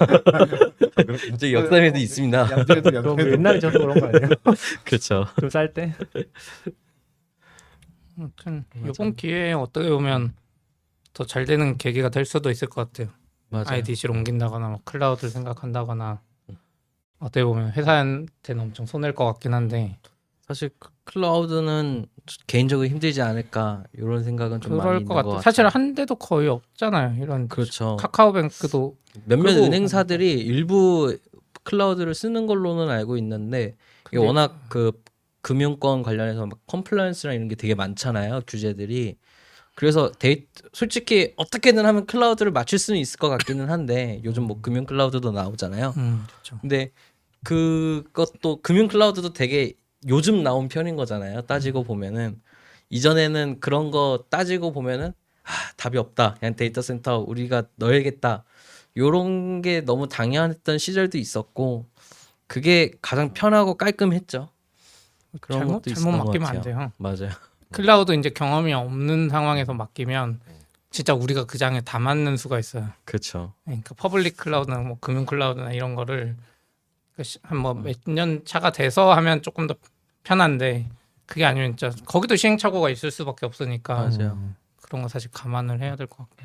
저기 역삼에도 있습니다. 양재에도 그럼 양재에도 옛날에 저도 그런 거 아니에요? 그렇죠. 좀 쌀 때? 아무튼 이번 기회에 어떻게 보면 더 잘 되는 계기가 될 수도 있을 것 같아요. 맞아요. IDC로 옮긴다거나 뭐 클라우드를 생각한다거나 어떻게 보면 회사한테는 엄청 손해일 것 같긴 한데 사실 클라우드는 개인적으로 힘들지 않을까 이런 생각은 좀 많이 그럴 있는 것 것 같아요. 같아요. 사실 한 대도 거의 없잖아요. 이런 그렇죠. 카카오뱅크도 몇몇 그리고- 은행사들이 일부 클라우드를 쓰는 걸로는 알고 있는데 이게 근데- 워낙 그 금융권 관련해서 막 컴플라이언스랑 이런 게 되게 많잖아요. 규제들이. 그래서 솔직히 어떻게든 하면 클라우드를 맞출 수는 있을 것 같기는 한데 요즘 뭐 금융 클라우드도 나오잖아요. 그렇죠. 근데 그것도 금융 클라우드도 되게 요즘 나온 편인 거잖아요. 따지고 보면은 이전에는 그런 거 따지고 보면은 답이 없다. 그냥 데이터 센터 우리가 넣어야겠다. 요런 게 너무 당연했던 시절도 있었고 그게 가장 편하고 깔끔했죠. 그런 잘못 것도 있었던 것 맡기면 안 같아요. 돼요. 맞아요. 클라우드 이제 경험이 없는 상황에서 맡기면 진짜 우리가 그 장에 다 맞는 수가 있어요. 그렇죠. 그러니까 퍼블릭 클라우드나 뭐 금융 클라우드나 이런 거를 한 뭐 몇 년 차가 돼서 하면 조금 더 편한데 그게 아니면 진짜 거기도 시행착오가 있을 수밖에 없으니까 맞아요. 그런 거 사실 감안을 해야 될 것 같고.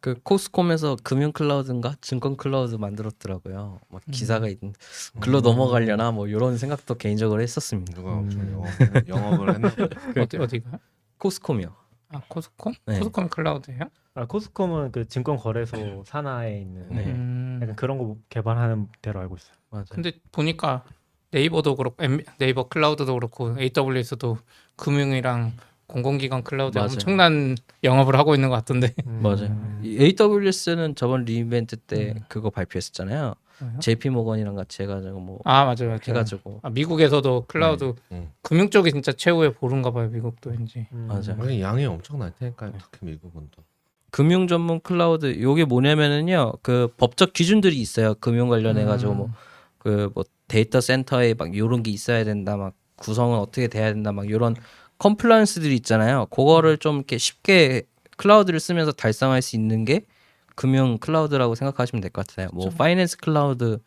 그 코스콤에서 금융 클라우드인가 증권 클라우드 만들었더라고요. 막 기사가 있는 글로 넘어가려나 뭐 이런 생각도 개인적으로 했었습니다. 누가 엄청 영업을 했나 보네. 어디가? 코스콤이요. 아 코스콤? 네. 코스콤 클라우드예요? 아, 코스콤은 그 증권거래소 산하에 있는 네. 약간 그런 거 개발하는 대로 알고 있어요. 맞아요. 근데 보니까 네이버도 그렇고 네이버 클라우드도 그렇고 AWS도 금융이랑 공공기관 클라우드에 맞아요. 엄청난 영업을 하고 있는 것 같던데. 맞아요. 이 AWS는 저번 리인벤트 때 그거 발표했었잖아요. 뭐요? JP 모건이랑 같이 해가지고 뭐 아 맞아요. 해가지고 아, 미국에서도 클라우드 금융 쪽이 진짜 최후의 보루인가 봐요. 미국도 왠지. 맞아요. 아니, 양이 엄청날 테니까 특히 미국은 또. 금융 전문 클라우드 요게 뭐냐면은요 그 법적 기준들이 있어요. 금융 관련해 가지고 뭐 그 뭐 데이터 센터에 막 요런 게 있어야 된다 막 구성은 어떻게 돼야 된다 막 요런 컴플라이언스들이 있잖아요. 그거를 좀 이렇게 쉽게 클라우드를 쓰면서 달성할 수 있는 게 금융 클라우드라고 생각하시면 될 것 같아요. 뭐 파이낸스 클라우드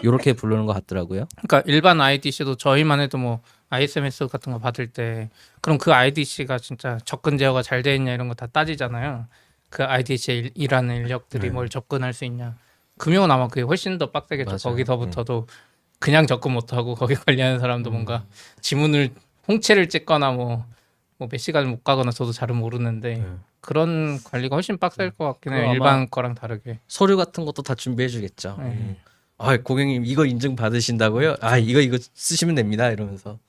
요렇게 부르는 것 같더라고요. 그러니까 일반 IDC도 저희만 해도 뭐 ISMS 같은 거 받을 때 그럼 그 IDC가 진짜 접근 제어가 잘 돼 있냐 이런 거 다 따지잖아요. 그 IDC에 일하는 인력들이 뭘 접근할 수 있냐. 금융은 아마 그게 훨씬 더 빡세겠죠. 맞아요. 거기서부터도 그냥 접근 못하고 거기 관리하는 사람도 뭔가 지문을 홍채를 찍거나 뭐 몇 시간을 못 가거나 저도 잘은 모르는데 그런 관리가 훨씬 빡셀 것 같긴 해요. 아마- 일반 거랑 다르게. 서류 같은 것도 다 준비해주겠죠. 네. 아 고객님 이거 인증 받으신다고요? 아 이거 쓰시면 됩니다 이러면서 다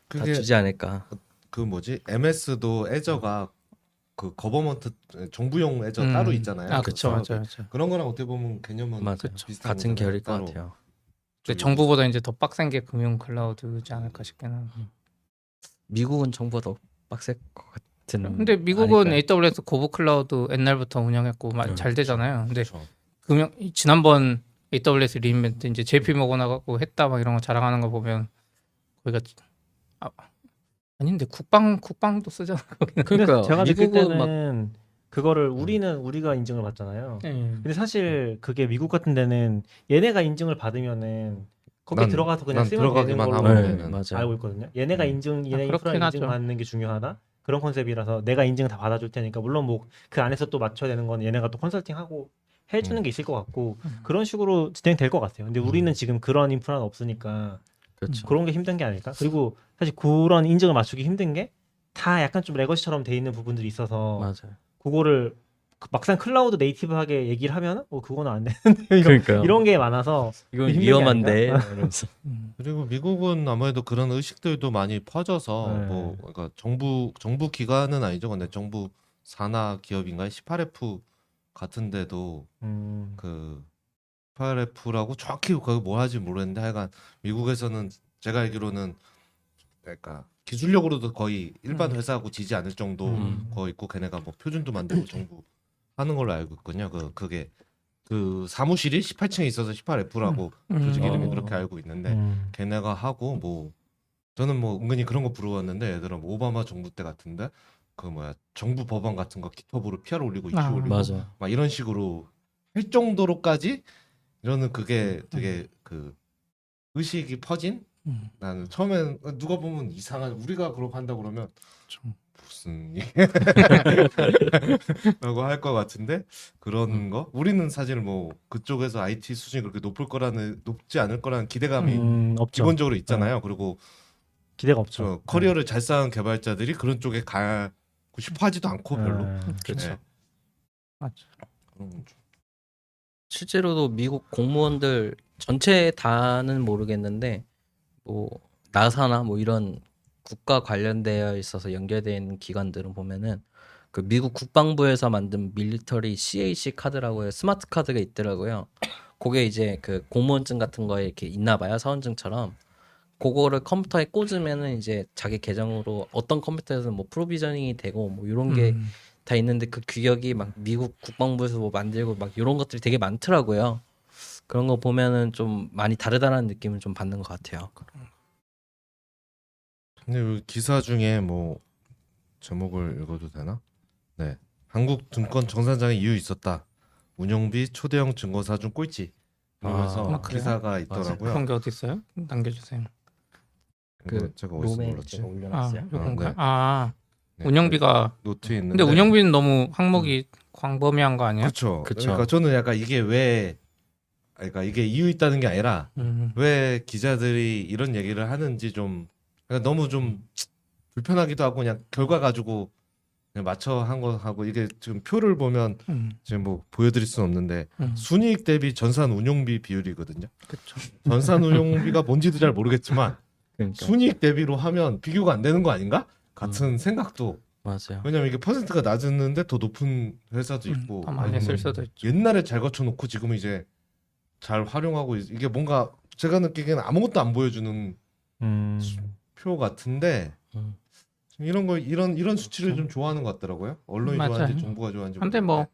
그게 주지 않을까. 그 뭐지? MS도 애저가 그 거버먼트 정부용 애저 따로 있잖아요. 아 그쵸 그래서 맞아요. 맞아요. 그런 거랑 어떻게 보면 개념은 맞아요. 비슷한 같은 거잖아요. 결일 것 따로. 같아요. 근데 정부보다 이제 더 빡센 게 금융 클라우드지 않을까 싶긴 하고. 미국은 정보가 더 빡셀 것 같은. 근데 미국은 아닐까요? AWS 고브 클라우드 옛날부터 운영했고 잘 되잖아요. 근데 그렇죠. 금융 지난번 AWS 리인벤트 이제 JP 모건하고 했다 막 이런 거 자랑하는 거 보면 거기가 아닌데 국방도 쓰잖아. 거기는. 그러니까 제가 느낄 미국은 막 때는 그거를 우리가 인증을 받잖아요. 네. 근데 사실 그게 미국 같은 데는 얘네가 인증을 받으면은 거기 들어가서 그냥 난 쓰면 되는 들어가기만 걸로 하면 네, 되는. 맞아요. 알고 있거든요. 얘네가 얘네 인프라 그렇긴 하죠. 인증받는 게 중요하다. 그런 컨셉이라서 내가 인증 다 받아줄 테니까 물론 뭐 그 안에서 또 맞춰야 되는 건 얘네가 또 컨설팅하고 해주는 게 있을 것 같고 그런 식으로 진행될 것 같아요. 근데 우리는 지금 그런 인프라는 없으니까 그렇죠. 그런 게 힘든 게 아닐까? 그리고 사실 그런 인증을 맞추기 힘든 게 다 약간 좀 레거시처럼 돼 있는 부분들이 있어서 맞아요. 그거를 막상 클라우드 네이티브하게 얘기를 하면 그거는 안 되는데 그러니까요. 이런 게 많아서 이건 힘든 게 위험한데 아닌가? 이러면서. 그리고 미국은 아무래도 그런 의식들도 많이 퍼져서 네. 뭐 그러니까 정부 기관은 아니죠. 근데 정부 산하 기업인가요? 18F 같은데도 그 18F라고 정확히 거기 뭐 하지 모르겠는데 하여간 미국에서는 제가 알기로는 그러니까 기술력으로도 거의 일반 회사하고 지지 않을 정도 거 있고 걔네가 뭐 표준도 만들고 정부 하는 걸로 알고 있거든요. 그게 그 사무실이 18층에 있어서 18F라고 조직 이름이 어. 그렇게 알고 있는데 걔네가 하고 뭐 저는 뭐 은근히 그런 거 부러웠는데 얘들은 뭐 오바마 정부 때 같은데 그 뭐야 정부 법안 같은 거 기톱으로 PR 올리고 이슈 올리고 맞아요. 막 이런 식으로 할 정도로까지 이러는 그게 되게 그 의식이 퍼진 나는 처음엔 누가 보면 이상한 우리가 그렇게 한다 그러면 좀. 무슨 라고 할 것 같은데 그런 거 우리는 사실 뭐 그쪽에서 IT 수준이 그렇게 높지 않을 거라는 기대감이 없죠. 기본적으로 있잖아요. 그리고 기대가 없죠. 저 커리어를 잘 쌓은 개발자들이 그런 쪽에 가고 싶어 하지도 않고 별로. 그렇죠. 네. 맞죠. 그런 건 좀. 실제로도 미국 공무원들 전체 다는 모르겠는데 뭐 나사나 뭐 이런 국가 관련되어 있어서 연결되어 있는 기관들은 보면은 그 미국 국방부에서 만든 밀리터리 CAC 카드라고 해요. 스마트 카드가 있더라고요. 그게 이제 그 공무원증 같은 거에 이렇게 있나 봐요. 사원증처럼. 그거를 컴퓨터에 꽂으면은 이제 자기 계정으로 어떤 컴퓨터에서는 뭐 프로비저닝이 되고 뭐 이런 게 다 있는데 그 규격이 막 미국 국방부에서 뭐 만들고 막 이런 것들이 되게 많더라고요. 그런 거 보면은 좀 많이 다르다는 느낌을 좀 받는 것 같아요. 근데 여기 기사 중에 뭐 제목을 읽어도 되나? 네. 한국 증권 정산장에 이유 있었다. 운영비 초대형 증거사 중 꼴찌. 이러면서 아, 그래요? 기사가 있더라고요. 그런 게 어디 있어요? 남겨주세요. 그 제가 어디서 롬에 몰랐지? 제가 아, 올려놨어요. 요건가요? 네. 아, 네, 운영비가 노트에 있는데. 근데 운영비는 너무 항목이 광범위한 거 아니야? 그렇죠. 그쵸. 그러니까 저는 약간 이게 왜 그러니까 이게 이유 있다는 게 아니라 왜 기자들이 이런 얘기를 하는지 좀 그러니까 너무 좀 불편하기도 하고 그냥 결과 가지고 그냥 맞춰 한 거 하고 이게 지금 표를 보면 지금 뭐 보여드릴 수는 없는데 순이익 대비 전산 운용비 비율이거든요. 그렇죠. 전산 운용비가 뭔지도 잘 모르겠지만 그러니까. 순이익 대비로 하면 비교가 안 되는 거 아닌가? 같은 생각도 맞아요. 왜냐면 이게 퍼센트가 낮았는데 더 높은 회사도 있고 더 많이 쓸 수도 있죠. 옛날에 잘 거쳐놓고 지금 이제 잘 활용하고 이게 뭔가 제가 느끼기에는 아무것도 안 보여주는 표 같은데 음. 이런 거 이런 수치를 좀 좋아하는 것 같더라고요. 언론이 맞아요. 좋아하는지 정부가 좋아하는지. 근데 모르겠는데. 뭐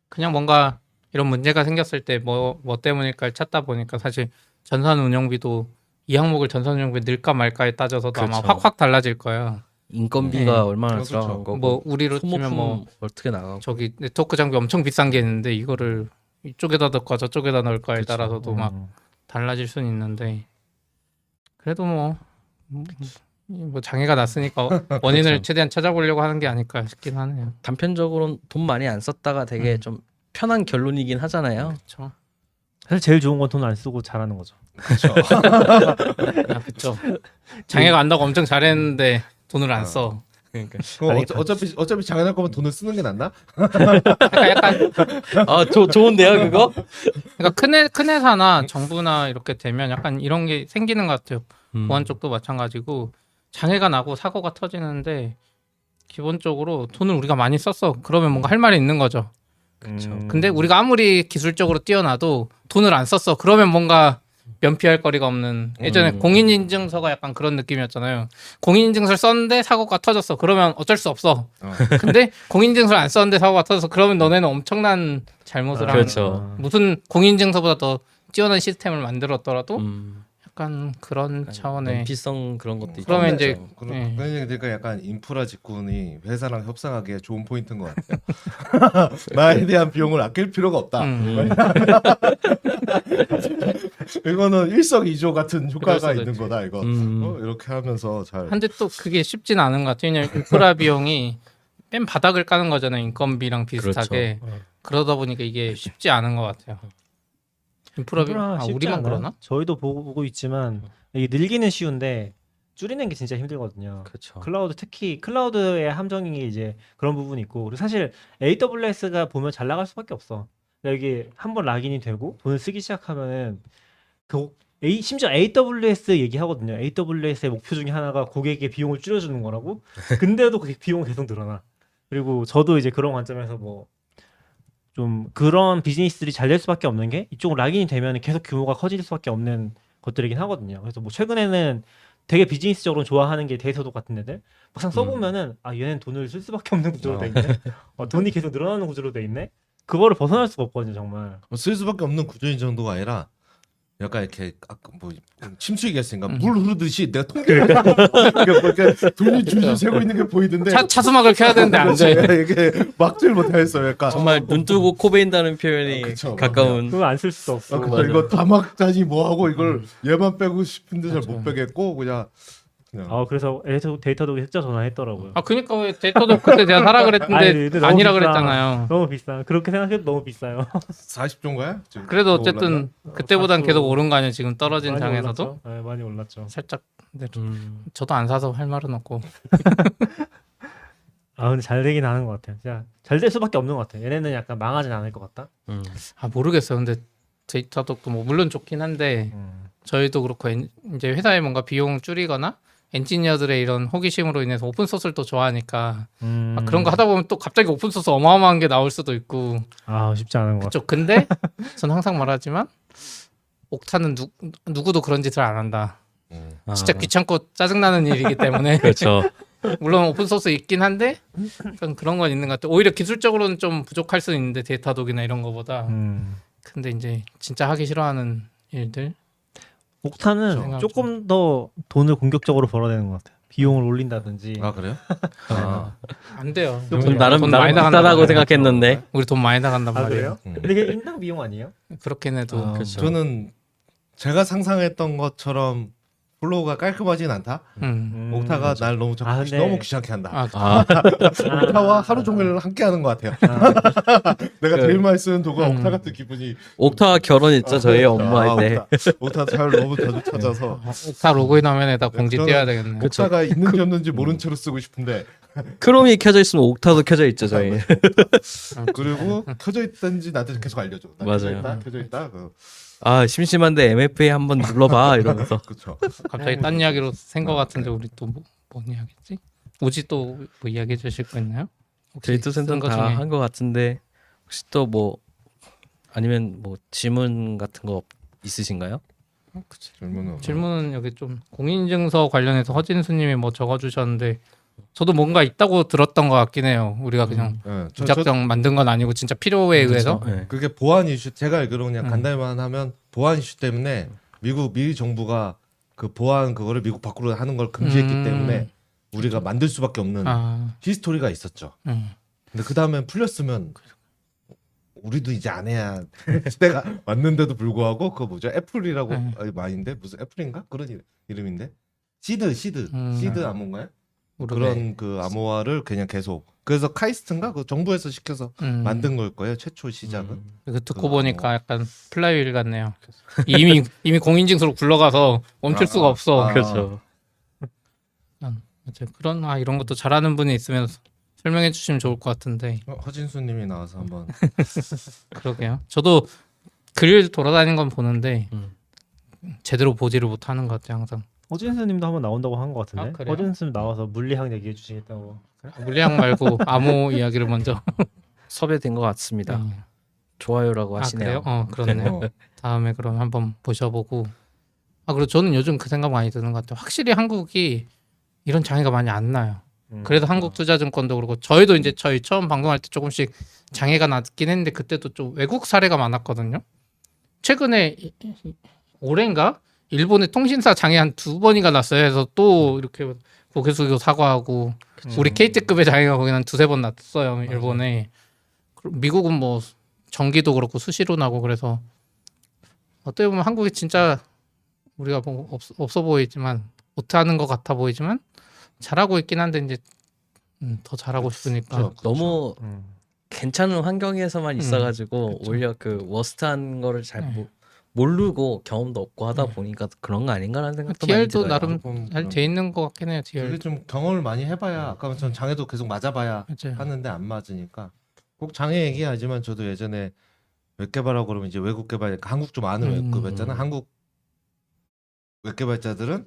그냥 뭔가 이런 문제가 생겼을 때 뭐 때문일까 찾다 보니까 사실 전산 운영비도 이 항목을 전산 운영비 넣을까 말까에 따져서도 아마 그렇죠. 확확 달라질 거예요. 인건비가 네. 얼마나 그렇죠. 들어간 거고 뭐 우리로 소모품 치면 뭐 어떻게 나가고 저기 네트워크 장비 엄청 비싼 게 있는데 이거를 이쪽에다 넣을까 저쪽에다 넣을까에 그쵸. 따라서도 막 달라질 수는 있는데 그래도 뭐 장애가 났으니까 원인을 그쵸. 최대한 찾아보려고 하는 게 아닐까 싶긴 하네요. 단편적으로는 돈 많이 안 썼다가 되게 좀 편한 결론이긴 하잖아요. 그렇죠. 사실 제일 좋은 건 돈 안 쓰고 잘하는 거죠. 그렇죠. 그렇죠. 장애가 안 나고 엄청 잘했는데 돈을 안 써. 그러니까 그럼 어차피 장난할 거면 돈을 쓰는 게 낫나? 약간 좋은데요 그거? 그러니까 큰 회사나 정부나 이렇게 되면 약간 이런 게 생기는 것 같아요. 음. 보안 쪽도 마찬가지고 장애가 나고 사고가 터지는데 기본적으로 돈을 우리가 많이 썼어. 그러면 뭔가 할 말이 있는 거죠. 그쵸. 근데 우리가 아무리 기술적으로 뛰어나도 돈을 안 썼어. 그러면 뭔가 면피할 거리가 없는 예전에 공인인증서가 약간 그런 느낌이었잖아요. 공인인증서를 썼는데 사고가 터졌어. 그러면 어쩔 수 없어. 근데 공인인증서를 안 썼는데 사고가 터져서 그러면 너네는 엄청난 잘못을 한 그렇죠. 무슨 공인인증서보다 더 뛰어난 시스템을 만들었더라도 약간 그런 차원의 연피성 그런 것도 있죠. 그러면 근데 이제 그런 예. 그러니까 약간 인프라 직군이 회사랑 협상하기에 좋은 포인트인 것 같아요. 나에 대한 비용을 아낄 필요가 없다. 이거는 일석이조 같은 그럴 효과가 수도 있는 있지. 거다 이거. 이렇게 하면서 잘. 한데 또 그게 쉽진 않은 것 같아요. 왜냐면 인프라 비용이 맨 바닥을 까는 거잖아요. 인건비랑 비슷하게. 그렇죠. 그러다 보니까 이게 쉽지 않은 것 같아요. 인프라 비용 인프라 쉽지 우리만 않아요. 그러나? 저희도 보고 있지만 이게 늘기는 쉬운데 줄이는 게 진짜 힘들거든요. 그렇죠. 클라우드 특히 클라우드의 함정이 이제 그런 부분이 있고 그리고 사실 AWS가 보면 잘 나갈 수밖에 없어. 그러니까 여기 한번 락인이 되고 돈을 쓰기 시작하면은 심지어 AWS 얘기하거든요. AWS의 목표 중에 하나가 고객의 비용을 줄여주는 거라고. 근데도 그게 비용이 계속 늘어나. 그리고 저도 이제 그런 관점에서 뭐 좀 그런 비즈니스들이 잘 될 수밖에 없는 게 이쪽 락인이 되면 계속 규모가 커질 수밖에 없는 것들이긴 하거든요. 그래서 뭐 최근에는 되게 비즈니스적으로 좋아하는 게 데이터독 같은 애들 막상 써보면은 아 얘는 돈을 쓸 수밖에 없는 구조로 돼 있네. 돈이 계속 늘어나는 구조로 돼 있네. 그거를 벗어날 수가 없거든요 정말. 쓸 수밖에 없는 구조인 정도가 아니라 약간 이렇게 뭐 침수기겠으니까 물 흐르듯이 내가 통계를 이렇게 돈이 줄줄 새고 있는 게 보이던데 차수막을 켜야 되는데 안 돼. 이게 막지를 못하겠어요. 약간 정말 눈 뜨고 코 베인다는 표현이 그쵸, 가까운. 그거 안 쓸 수도 없고. 그래서 이거 다 막자니 뭐 하고 이걸 얘만 빼고 싶은데 잘 못 빼겠고 그냥 그래서 데이터독이 흑자 전화했더라고요. 아 그러니까 왜 데이터도 그때 제가 사라 아니, 그랬는데 근데 너무 아니라 비싸. 그랬잖아요. 너무 비싸. 그렇게 생각해도 너무 비싸요. 40조인가요? 그래도 어쨌든 그때보단 사수- 계속 오른 거 아니에요. 지금 떨어진 많이 장에서도 올랐죠? 네, 많이 올랐죠. 살짝. 근데 저도 안 사서 할 말은 없고. 근데 잘 되긴 하는 것 같아요. 진짜 잘 될 수밖에 없는 것 같아요. 얘네는 약간 망하진 않을 것 같다. 아 모르겠어요. 근데 데이터독도 뭐 물론 좋긴 한데 저희도 그렇고 이제 회사에 뭔가 비용 줄이거나 엔지니어들의 이런 호기심으로 인해서 오픈 소스를 또 좋아하니까 그런 거 하다 보면 또 갑자기 오픈 소스 어마어마한 게 나올 수도 있고 쉽지 않은 것 같아요. 그쪽. 근데 전 항상 말하지만 옥타는 누구도 그런 짓을 안 한다. 진짜 귀찮고 짜증나는 일이기 때문에 그렇죠. 물론 오픈 소스 있긴 한데 약간 그런 건 있는 것 같아요. 오히려 기술적으로는 좀 부족할 수는 있는데 데이터독이나 이런 거보다. 근데 이제 진짜 하기 싫어하는 일들. 옥타는 그렇죠. 조금 더 돈을 공격적으로 벌어야 되는 것 같아요. 비용을 올린다든지. 아 그래요? 안 돼요. 좀 나름 돈 많이 비싸다고 나간다고 생각했는데. 우리 돈 많이 나간단 아 말이에요. 그래요? 근데 이게 인당 비용 아니에요? 그렇긴 해도 그렇죠. 저는 제가 상상했던 것처럼 플로우가 깔끔하진 않다. 옥타가 날 너무 자꾸 근데- 너무 귀찮게 한다. 아, 옥타와 하루 종일 함께 하는 것 같아요. 내가 제일 많이 쓰는 도구가 옥타 같은 기분이. 옥타와 결혼했죠 저희 업무할 때. 옥타 잘 너무 자주 찾아서 옥타 로그인 화면에다 공지 저는 띄워야 되겠네. 옥타가 있는지 없는지 모른 채로 쓰고 싶은데 크롬이 켜져 있으면 옥타도 켜져 있죠 저희. 그리고 켜져 있던지 나한테 계속 알려줘. 나 맞아요. 켜져 있다. 아 심심한데 MFA 한번 눌러봐 이러면서. 그렇죠. 갑자기 딴 이야기로 생것 같은데 우리 또 뭔 이야기지? 우지 또 뭐 이야기해 주실 거 있나요? 데이터 센터는 쓴거 다 중에. 한 것 같은데 혹시 또 뭐 아니면 뭐 질문 같은 거 있으신가요? 질문은 여기 좀 공인인증서 관련해서 허진수님이 뭐 적어주셨는데 저도 뭔가 있다고 들었던 것 같긴 해요. 우리가 그냥 네, 무작정 만든 건 아니고 진짜 필요에 의해서. 네. 그게 보안 이슈 제가 알기로 그냥 간단히만 하면 보안 이슈 때문에 미 정부가 그 보안 그거를 미국 밖으로 하는 걸 금지했기 때문에 우리가 만들 수밖에 없는 히스토리가 있었죠. 근데 그 다음엔 풀렸으면 우리도 이제 안 해야 시대가 왔는데도 불구하고 그거 뭐죠? 애플이라고 많이인데 무슨 애플인가 그런 이름인데 시드 암호인가요? 그런 그 암호화를 그냥 계속 그래서 카이스트인가 그 정부에서 시켜서 만든 걸 거예요. 최초 시작은. 그 듣고 보니까 약간 플라이휠 같네요. 이미 공인증서로 굴러가서 멈출 수가 없어. 그렇죠. 맞아요. 그런 이런 것도 잘하는 분이 있으면 설명해 주시면 좋을 것 같은데. 허진수님이 나와서 한번. 그러게요. 저도 글 돌아다니는 건 보는데 제대로 보지를 못하는 것 같아요. 항상. 허진수님도 한번 나온다고 한 것 같은데. 그래요? 허진수님 나와서 물리학 얘기해 주시겠다고. 물리학 말고 암호 이야기를 먼저. 섭외된 것 같습니다. 좋아요라고 하시네요. 그래요? 그렇네요. 다음에 그럼 한번 보셔보고. 그리고 저는 요즘 그 생각 많이 드는 것 같아요. 확실히 한국이 이런 장애가 많이 안 나요. 그래도 한국투자증권도 그렇고 저희도 이제 저희 처음 방송할 때 조금씩 장애가 났긴 했는데 그때도 좀 외국 사례가 많았거든요. 최근에 올해인가 일본의 통신사 장애 한 2번인가 났어요. 그래서 또 이렇게 고개 숙이고 사과하고 우리 KT급의 장애가 거기 한 2-3번 났어요. 일본에. 미국은 뭐 전기도 그렇고 수시로 나고 그래서 어떻게 보면 한국이 진짜 우리가 뭐 없어 보이지만 못하는 것 같아 보이지만 잘하고 있긴 한데 이제 더 잘하고 싶으니까 그렇죠. 너무 음. 괜찮은 환경에서만 있어가지고 그쵸. 오히려 그 워스트한 거를 잘 모르고 경험도 없고 하다 보니까 그런 거 아닌가라는 생각도 많이 DL도 들어요. 나름 조금 잘 돼 있는 것 같긴 해요. 그게 DL. 좀 경험을 많이 해봐야 아까 전 장애도 계속 맞아봐야 맞아요. 하는데 안 맞으니까 꼭 장애 얘기하지만 저도 예전에 웹 개발하고 그러면 이제 외국 개발 한국 좀 아는 웹급이었잖아. 한국 웹 개발자들은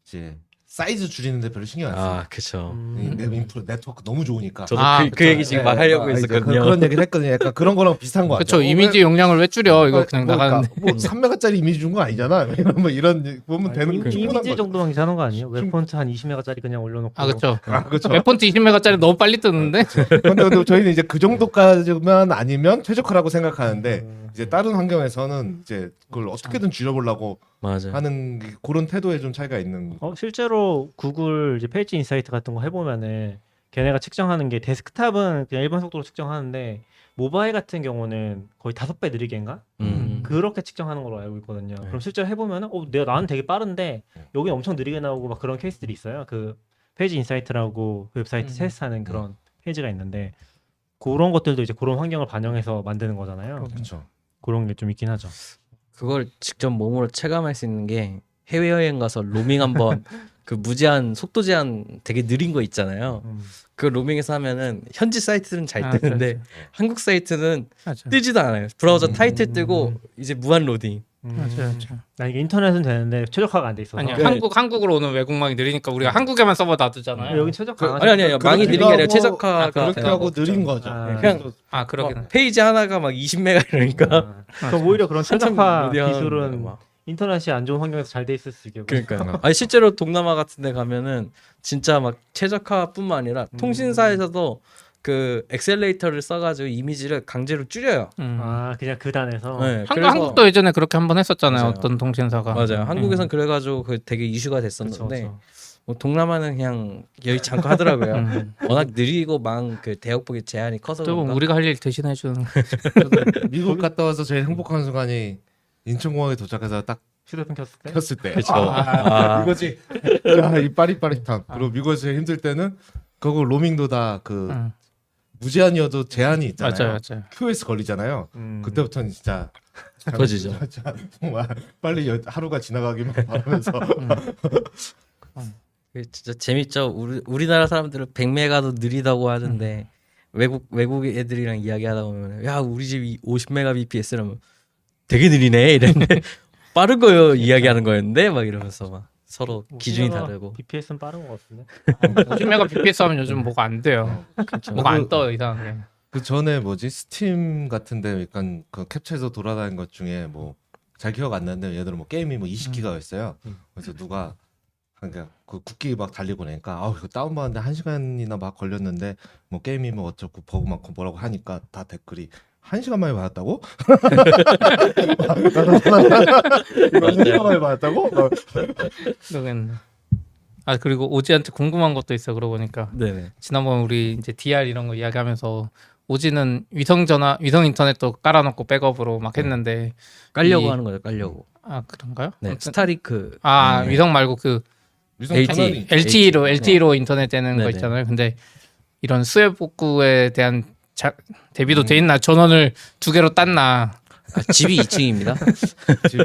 이제 사이즈 줄이는데 별로 신경 안 써. 아, 그쵸. 내 인프라 네트워크 너무 좋으니까. 저도 아, 그 얘기 지금 막 하려고 이제 했었거든요. 그런 얘기를 했거든요. 약간 그런 거랑 비슷한 거 같아요. 그렇죠. 이미지 용량을 왜 줄여? 이거 그냥 나가는데. 뭐 3메가짜리 이미지 준 거 아니잖아. 뭐 이런 보면 되는 거 이미지 정도만 괜찮은 거 아니에요? 웹폰트 한 20메가짜리 그냥 올려놓고. 아 그렇죠. 그렇죠. 웹폰트 20메가짜리 너무 빨리 뜨는데. 근데 저희는 이제 그 정도까지만 아니면 최적화라고 생각하는데 이제 다른 환경에서는 이제 그걸 어떻게든 줄여보려고 맞아. 하는 그런 태도에 좀 차이가 있는. 실제로 구글 이제 페이지 인사이트 같은 거 해보면은 걔네가 측정하는 게 데스크탑은 그냥 일반 속도로 측정하는데 모바일 같은 경우는 거의 5배 느리게인가? 그렇게 측정하는 걸로 알고 있거든요. 네. 그럼 실제로 해보면은 나는 되게 빠른데 여기 엄청 느리게 나오고 막 그런 케이스들이 있어요. 그 페이지 인사이트라고 그 웹사이트 테스트하는 그런 페이지가 있는데 그런 것들도 이제 그런 환경을 반영해서 만드는 거잖아요. 그렇죠. 그런 게 좀 있긴 하죠. 그걸 직접 몸으로 체감할 수 있는 게 해외여행 가서 로밍 한번 그 무제한 속도 제한 되게 느린 거 있잖아요. 그 로밍에서 하면은 현지 사이트는 잘 뜨는데 한국 사이트는 맞아. 뜨지도 않아요. 브라우저 타이틀 뜨고 이제 무한 로딩. 맞아요. 나 이게 인터넷은 되는데 최적화가 안 돼 있어서. 아니요. 네. 한국으로 오는 외국망이 느리니까 우리가 한국에만 서버 놔두잖아요. 여기 최적화 안 아니 망이 느린 게 아니라 하고- 최적화가 그렇게 돼요. 하고 느린 거죠. 아, 그냥 아 그러긴 해. 페이지 하나가 막 20메가 이러니까 그럼 오히려 그런 한참 최적화 로딩하는데 기술은 막. 인터넷이 안 좋은 환경에서 잘 돼 있을 수 있겠고. 그러니까요. 아니 실제로 동남아 같은 데 가면은 진짜 막 최적화뿐만 아니라 통신사에서도 그 엑셀레이터를 써가지고 이미지를 강제로 줄여요. 아 그냥 그 단에서. 네, 그래서- 한국도 예전에 그렇게 한번 했었잖아요. 맞아요. 어떤 통신사가. 맞아요. 한국에선 그래가지고 그 되게 이슈가 됐었는데 그쵸. 뭐 동남아는 그냥 여의치 않고 하더라고요. 음. 워낙 느리고 망 그 대역폭의 제한이 커서 또 그런가? 우리가 할 일 대신해 주는. 미국 갔다 와서 제일 행복한 순간이 인천공항에 도착해서 딱 휴대폰 켰을 때. 켰을 때. 그쵸. 이거지. 야, 이 빠릿빠릿함. 그리고 미국에서 제일 힘들 때는 그거 로밍도 다 그 무제한이어도 제한이 있잖아요. 맞아요, 맞아요. QoS 걸리잖아요. 그때부터는 진짜 터지죠. 진짜 정말 빨리 하루가 지나가기만 바라면서 그게 진짜 재밌죠. 우리나라 사람들은 100메가도 느리다고 하는데 외국 애들이랑 이야기하다 보면 야 우리 집이 50메가bps라면 되게 느리네 이랬는데 빠른 거요 이야기하는 거였는데 막 이러면서 막 서로 기준이 다르고. BPS는 빠른 것 같은데. 50메가 bps 하면 요즘 뭐가 안 돼요. 뭐가 안 떠 이상하게. 그 전에 뭐지 스팀 같은데 약간 그 캡처해서 돌아다닌 것 중에 뭐 잘 기억 안 나는데 예를 들어 뭐 게임이 뭐 20기가였어요. 그래서 누가 그러니까 그 국기 막 달리고 나니까 아우 이거 다운받는데 1시간이나 막 걸렸는데 뭐 게임이 뭐 어쩌고 버그 많고 뭐라고 하니까 다 댓글이 1시간 만에 받았다고? 1시간 만에 받았다고? 그러겠네. 아 그리고 오지한테 궁금한 것도 있어. 그러고 보니까 네네. 지난번 우리 이제 DR 이런 거 이야기하면서 오지는 위성 인터넷도 깔아놓고 백업으로 막 했는데 깔려고 이- 하는 거죠. 깔려고. 아 그런가요? 네. 아무튼- 스타링크. 아 네. 위성 말고 그 위성 LTE. 전원이 LTE로 인터넷 되는 거 네네. 있잖아요. 근데 이런 수혜 복구에 대한 대비도 돼 있나? 전원을 2개로 땄나? 집이 2층입니다.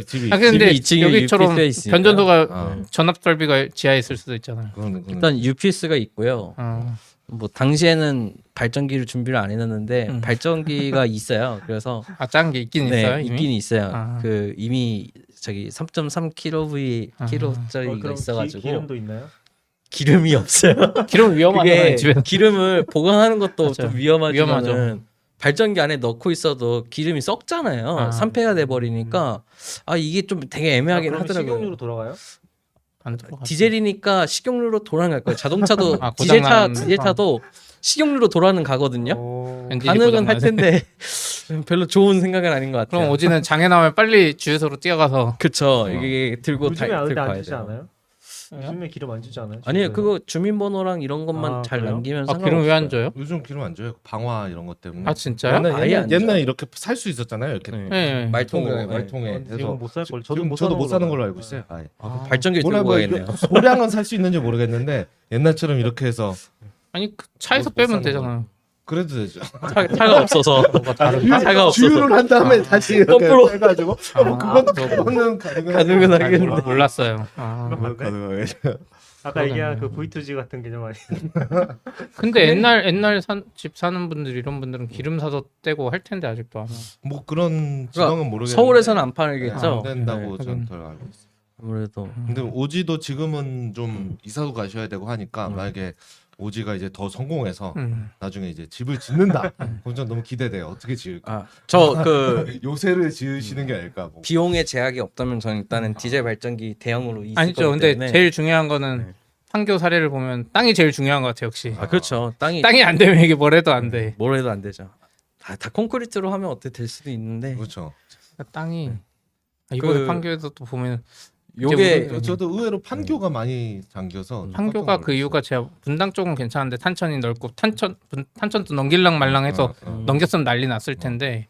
집이 아 근데 집이 2층에 여기처럼 UPS가 있으니까. 변전소가 아. 전압 설비가 지하에 있을 수도 있잖아요. 그건 일단 UPS가 있고요. 뭐 당시에는 발전기를 준비를 안 해놨는데 발전기가 있어요. 그래서 짠 게 있긴 있어요. 이미? 있긴 있어요. 아. 그 이미 저기 3.3kV짜리가 그럼 있어가지고 기름도 있나요? 기름이 없어요. 기름 위험하잖아요. 그게 집에. 기름을 보관하는 것도 맞아요. 좀 위험하지만은 위험하죠. 발전기 안에 넣고 있어도 기름이 썩잖아요. 아. 산패가 돼 버리니까 아 이게 좀 되게 애매하긴 그럼 하더라고요. 식용유로 돌아가요? 안 들어가. 디젤이니까 식용유로 돌아갈 거예요. 자동차도 아, 고장난 디젤차도 식용유로 돌아는 가거든요. 엔진이 가능은 할 고장나네. 텐데 별로 좋은 생각은 아닌 것 같아요. 그럼 오지는 장애 나면 빨리 주유소로 뛰어가서 그쵸. 이게 들고 요즘에 들고 안돼 안 가야 주지 돼요. 않아요? 요즘에 기름 안 주지 않아요? 아니에요. 주유소에서? 그거 주민번호랑 이런 것만 아, 잘 그래요? 남기면 아, 기름 왜 안 줘요? 요즘 기름 안 줘요. 방화 이런 것 때문에. 아 진짜요? 아예 안 옛날에 이렇게 살 수 있었잖아요. 이렇게 네. 네. 말통에 네. 말통에. 이건 해서 못 살 걸. 저도 못 사는 걸로 알고 있어요. 아예. 발전기 뭐라 들고 뭐 가겠네요. 소량은 살 수 있는지 모르겠는데 옛날처럼 이렇게 해서 아니 그 차에서 못 빼면 사는 되잖아. 그래도 되죠. 차가 없어서 차가 없어서 주유를 한 다음에 다시 이렇게 거꾸로. 해가지고 그거는 가능은 하겠는데. 몰랐어요. 아, 가능하겠죠. 아까 얘기한 그 V2G 같은 개념 아니에요? 근데 옛날 집 사는 분들 이런 분들은 기름 사서 떼고 할 텐데 아직도 안. 뭐 그런 그러니까 지방은 모르겠는데 서울에서는 안 팔겠죠. 안 된다고 네. 저는 덜 알고 있어요. 아무래도 근데 오지도 지금은 좀 이사도 가셔야 되고 하니까 만약에 오지가 이제 더 성공해서 나중에 이제 집을 짓는다. 그럼 전 너무 기대돼요. 어떻게 지을까? 저 그 요새를 지으시는 게 아닐까. 뭐. 비용의 제약이 없다면 저는 일단은 디젤 발전기 대형으로 있을 아니죠. 거기 근데 때문에. 제일 중요한 거는 네. 판교 사례를 보면 땅이 제일 중요한 것 같아요. 역시 그렇죠. 땅이 땅이 안 되면 이게 뭘 해도 안 돼. 뭘 해도 안 되죠. 다 콘크리트로 하면 어떻게 될 수도 있는데 그렇죠. 땅이 이번에 그- 판교에서 또 보면 요게 저도 의외로 판교가 많이 잠겨서 판교가 그 이유가 제가 분당 쪽은 괜찮은데 탄천이 넓고 탄천도 넘길랑 말랑해서 넘겼으면 난리 났을 텐데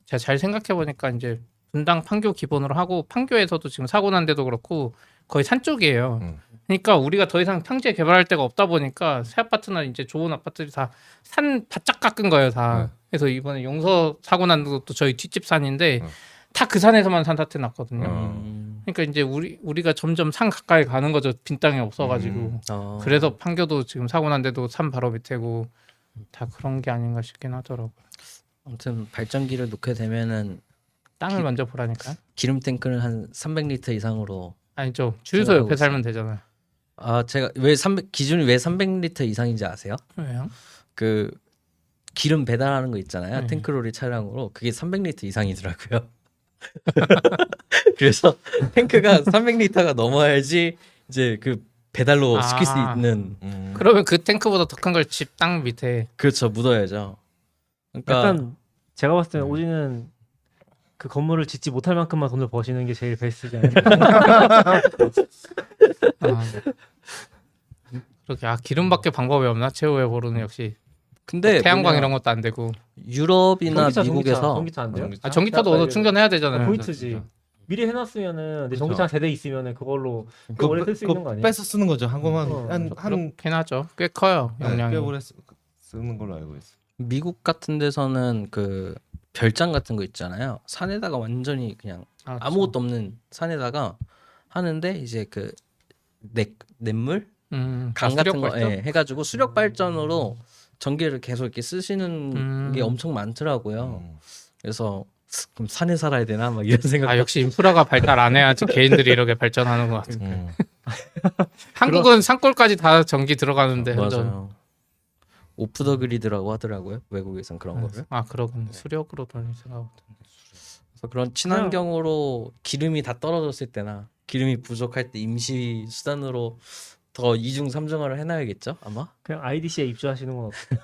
제가 잘 생각해 보니까 이제 분당 판교 기본으로 하고 판교에서도 지금 사고 난 데도 그렇고 거의 산 쪽이에요. 그러니까 우리가 더 이상 평지에 개발할 데가 없다 보니까 새 아파트나 이제 좋은 아파트들이 다 산 바짝 깎은 거예요 다. 그래서 이번에 용서 사고 난 것도 저희 뒷집 산인데 다 그 산에서만 산 사태 났거든요. 그러니까 이제 우리가 점점 산 가까이 가는 거죠. 빈 땅이 없어가지고. 그래서 판교도 지금 사고 난 데도 산 바로 밑에고 다 그런 게 아닌가 싶긴 하더라고요. 아무튼 발전기를 놓게 되면은 땅을 먼저 보라니까. 기름 탱크는 한 300리터 이상으로. 아니죠. 주유소 생각하고 옆에 살면 되잖아요. 제가 왜 300 기준이 왜 300리터 이상인지 아세요? 왜요? 그 기름 배달하는 거 있잖아요. 네. 탱크로리 차량으로 그게 300리터 이상이더라고요. 그래서 탱크가 300리터가 넘어야지 이제 그 배달로 시킬 수 있는. 그러면 그 탱크보다 더 큰 걸 집 땅 밑에. 그렇죠. 묻어야죠. 그러니까 약간 제가 봤을 때는 오지는 그 건물을 짓지 못할 만큼만 돈을 버시는 게 제일 베스트지 않나요? 그렇게 기름밖에 방법이 없나? 최후의 보루는 역시 근데 태양광 뭐냐, 이런 것도 안 되고. 유럽이나 미국에서 전기차 안 돼요? 전기차도 얻어 충전해야 되잖아요. 포인트지. 미리 해놨으면은 내 전기차 한 세대 있으면은 그걸로 꽤 오래 쓸 수 있는 거 아니에요? 뺏어 쓰는 거죠. 한국만 어, 한 그렇긴 하죠. 꽤 커요 용량이. 꽤 오래 쓰는 걸로 알고 있어요. 미국 같은 데서는 그 별장 같은 거 있잖아요. 산에다가 완전히 그냥 그렇죠. 아무것도 없는 산에다가 하는데 이제 그 냇물 강 같은 수력 거 발전? 해가지고 수력 발전으로 전기를 계속 이렇게 쓰시는 게 엄청 많더라고요. 그래서 그럼 산에 살아야 되나 막 이런 생각. 역시 인프라가 발달 안 해야지 개인들이 이렇게 발전하는 것 같아요. 한국은 산골까지 다 전기 들어가는데 완전. 맞아요. 오프 더 그리드라고 하더라고요. 외국에선 그런 거를. 그러군. 수력으로 돌리더라고. 그래서 그런 친환경으로 기름이 다 떨어졌을 때나 기름이 부족할 때 임시 수단으로 더 2중 3중화를 해놔야겠죠 아마. 그냥 IDC에 입주하시는 건 어때요?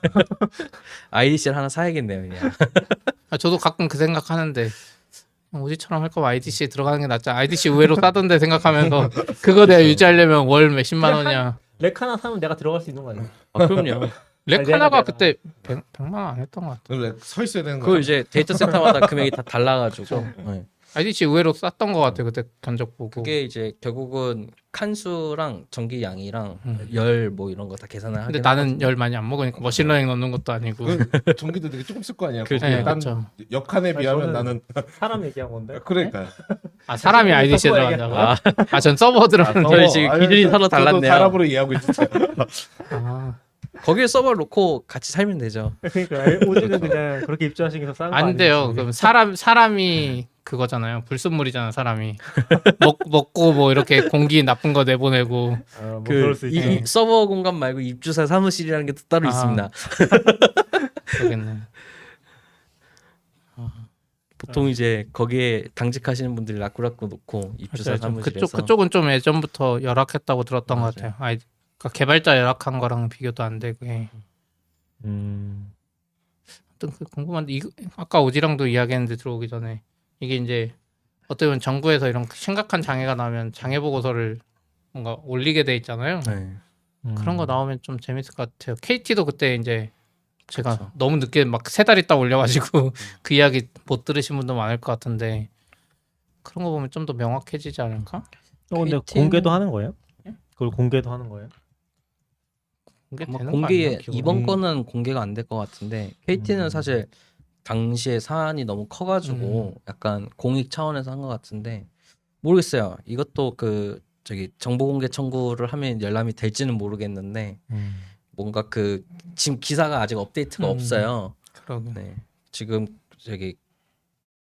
IDC를 하나 사야겠네요 그냥. 저도 가끔 그 생각하는데 오지처럼 할 거면 IDC에 들어가는 게 낫지. IDC 의외로 싸던데 생각하면서 그거 내가 유지하려면 월 몇십만 원이야. 렉 하나 사면 내가 들어갈 수 있는 거 아니에요? 그럼요. 렉 내가- 하나가 내가. 그때 100만 원 안 했던 것 같아. 원래 서 있어야 되는 그거 거죠. 이제 데이터 센터마다 금액이 다 달라가지고. 네. IDC 의외로 쌌던 것 같아. 그때 견적 보고. 그게 이제 결국은 칸수랑 전기 양이랑 열 뭐 이런 거 다 계산을 하긴 근데 나는 하거든요. 열 많이 안 먹으니까 머신러닝 넣는 것도 아니고. 그 전기도 되게 조금 쓸 거 아니야. 그렇죠. 네, 딴 그렇죠. 옆칸에 비하면 저는- 나는 사람 얘기한 건데. 그러니까. 사람이 IDC에 서버 들어간다고? 전 서버 들어가는 저희 지금 기준이 서로 달랐네요. 사람으로 이해하고 있었어요. 거기에 서버를 놓고 같이 살면 되죠. 그러니까 오지는 그냥 그렇게 입주하시는 게 더 싼 거 아니에요? 안 돼요. 그럼 사람이 그거잖아요. 불순물이잖아 사람이. 먹고 뭐 이렇게 공기 나쁜 거 내보내고. 뭐 그럴 수 있지. 이 서버 공간 말고 입주사 사무실이라는 게 또 따로 아. 있습니다. 그러겠네. 보통 이제 거기에 당직하시는 분들이 라꾸라꾸 놓고 입주사 맞아요. 좀 사무실에서 그쪽은 좀 예전부터 열악했다고 들었던 맞아요. 것 같아요. 그러니까 개발자 열악한 거랑 비교도 안 되고. 예. 아무튼 궁금한데 아까 오지랑도 이야기했는데 들어오기 전에 이게 이제 어떻게 보면 정부에서 이런 심각한 장애가 나오면 장애 보고서를 뭔가 올리게 돼 있잖아요. 네. 그런 거 나오면 좀 재밌을 것 같아요. KT도 그때 이제 제가 그쵸. 너무 늦게 막 3달 있다 올려가지고 그 이야기 못 들으신 분도 많을 것 같은데 그런 거 보면 좀 더 명확해지지 않을까? 근데 KT 는 공개도 하는 거예요? 그걸 공개도 하는 거예요? 그게 아마 되는 공개 거 아니야? 이번 거는 공개가 안 될 것 같은데 KT는 사실 당시에 사안이 너무 커가지고 약간 공익 차원에서 한 것 같은데 모르겠어요. 이것도 그 저기 정보 공개 청구를 하면 열람이 될지는 모르겠는데 뭔가 그 지금 기사가 아직 업데이트가 없어요. 그러게. 네, 지금 저기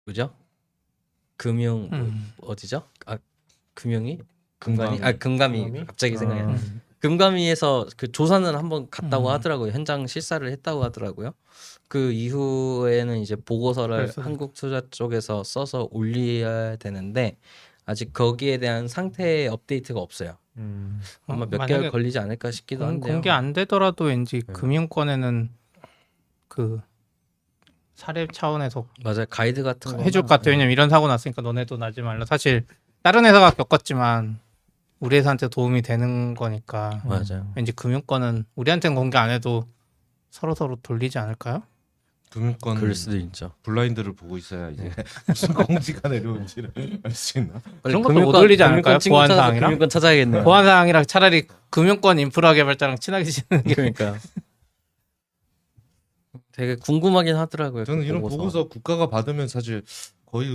뭐죠? 금융 어디죠? 아 금융이 금감이 금감이? 갑자기 생각이 안 나. 음. 금감위에서 그 조사는 한번 갔다고 하더라고요. 현장 실사를 했다고 하더라고요. 그 이후에는 이제 보고서를 그래서- 한국투자 쪽에서 써서 올려야 되는데 아직 거기에 대한 상태 업데이트가 없어요. 아마 몇 개월 만약에 걸리지 않을까 싶기도 한데요. 공개 안 되더라도 왠지 금융권에는 그 사례 차원에서 맞아요. 가이드 같은 거 해줄 것 같아요. 왜냐면 이런 사고 났으니까 너네도 나지 말라. 사실 다른 회사가 겪었지만 우리 회사한테 도움이 되는 거니까 맞아요. 왠지 금융권은 우리한테는 공개 안 해도 서로 돌리지 않을까요? 금융권 그럴 수도 있죠. 블라인드를 보고 있어야 이제 무슨 공지가 내려온지를 알 수 있나? 그런 것도 못 올리지 않을까요? 친구 보안 찾아서 사항이랑? 금융권 찾아야겠네요. 보안 사항이랑 차라리 금융권 인프라 개발자랑 친하게 지내는 게 그러니까 되게 궁금하긴 하더라고요. 저는 그 이런 보고서 국가가 받으면 사실 거의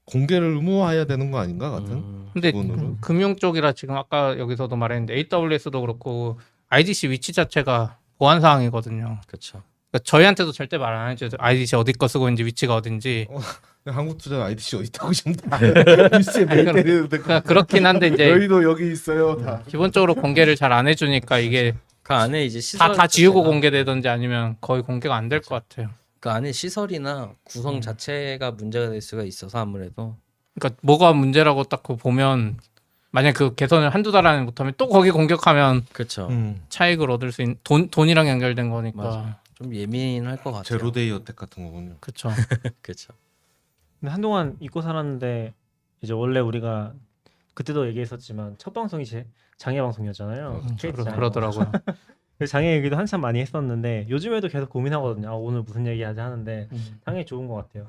공개를 의무화해야 되는 거 아닌가 같은. 근데 기본으로. 금융 쪽이라 지금 아까 여기서도 말했는데 AWS도 그렇고 IDC 위치 자체가 보안 사항이거든요. 그렇죠. 그러니까 저희한테도 절대 말 안 해줘요. IDC 어디 거 쓰고 있는지 위치가 어딘지. 한국투자 IDC 어디 있다고 지금 다 뉴스에 매일 때리는데 그러니까 그렇긴 한데 이제 저희도 여기 있어요 다. 기본적으로 공개를 잘 안 해주니까 이게 그 안에 이제 시설 다 지우고 자체가- 공개되든지 아니면 거의 공개가 안 될 것 같아요. 그 안에 시설이나 구성 자체가 문제가 될 수가 있어서 아무래도 그러니까 뭐가 문제라고 딱 그거 보면 만약 그 개선을 한두 달 안에 못하면 또 거기 공격하면 그렇죠. 차익을 얻을 수 있는 돈이랑 연결된 거니까. 맞아요. 좀 예민할 것 같아요. 제로데이 어택 같은 거군요. 그렇죠. 그렇죠. 근데 한동안 잊고 살았는데 이제 원래 우리가 그때도 얘기했었지만 첫 방송이 장애 방송이었잖아요. KT 장애 그러더라고요. 그래서 장애 얘기도 한참 많이 했었는데 요즘에도 계속 고민하거든요. 아, 오늘 무슨 얘기 하지 하는데 장애 좋은 것 같아요.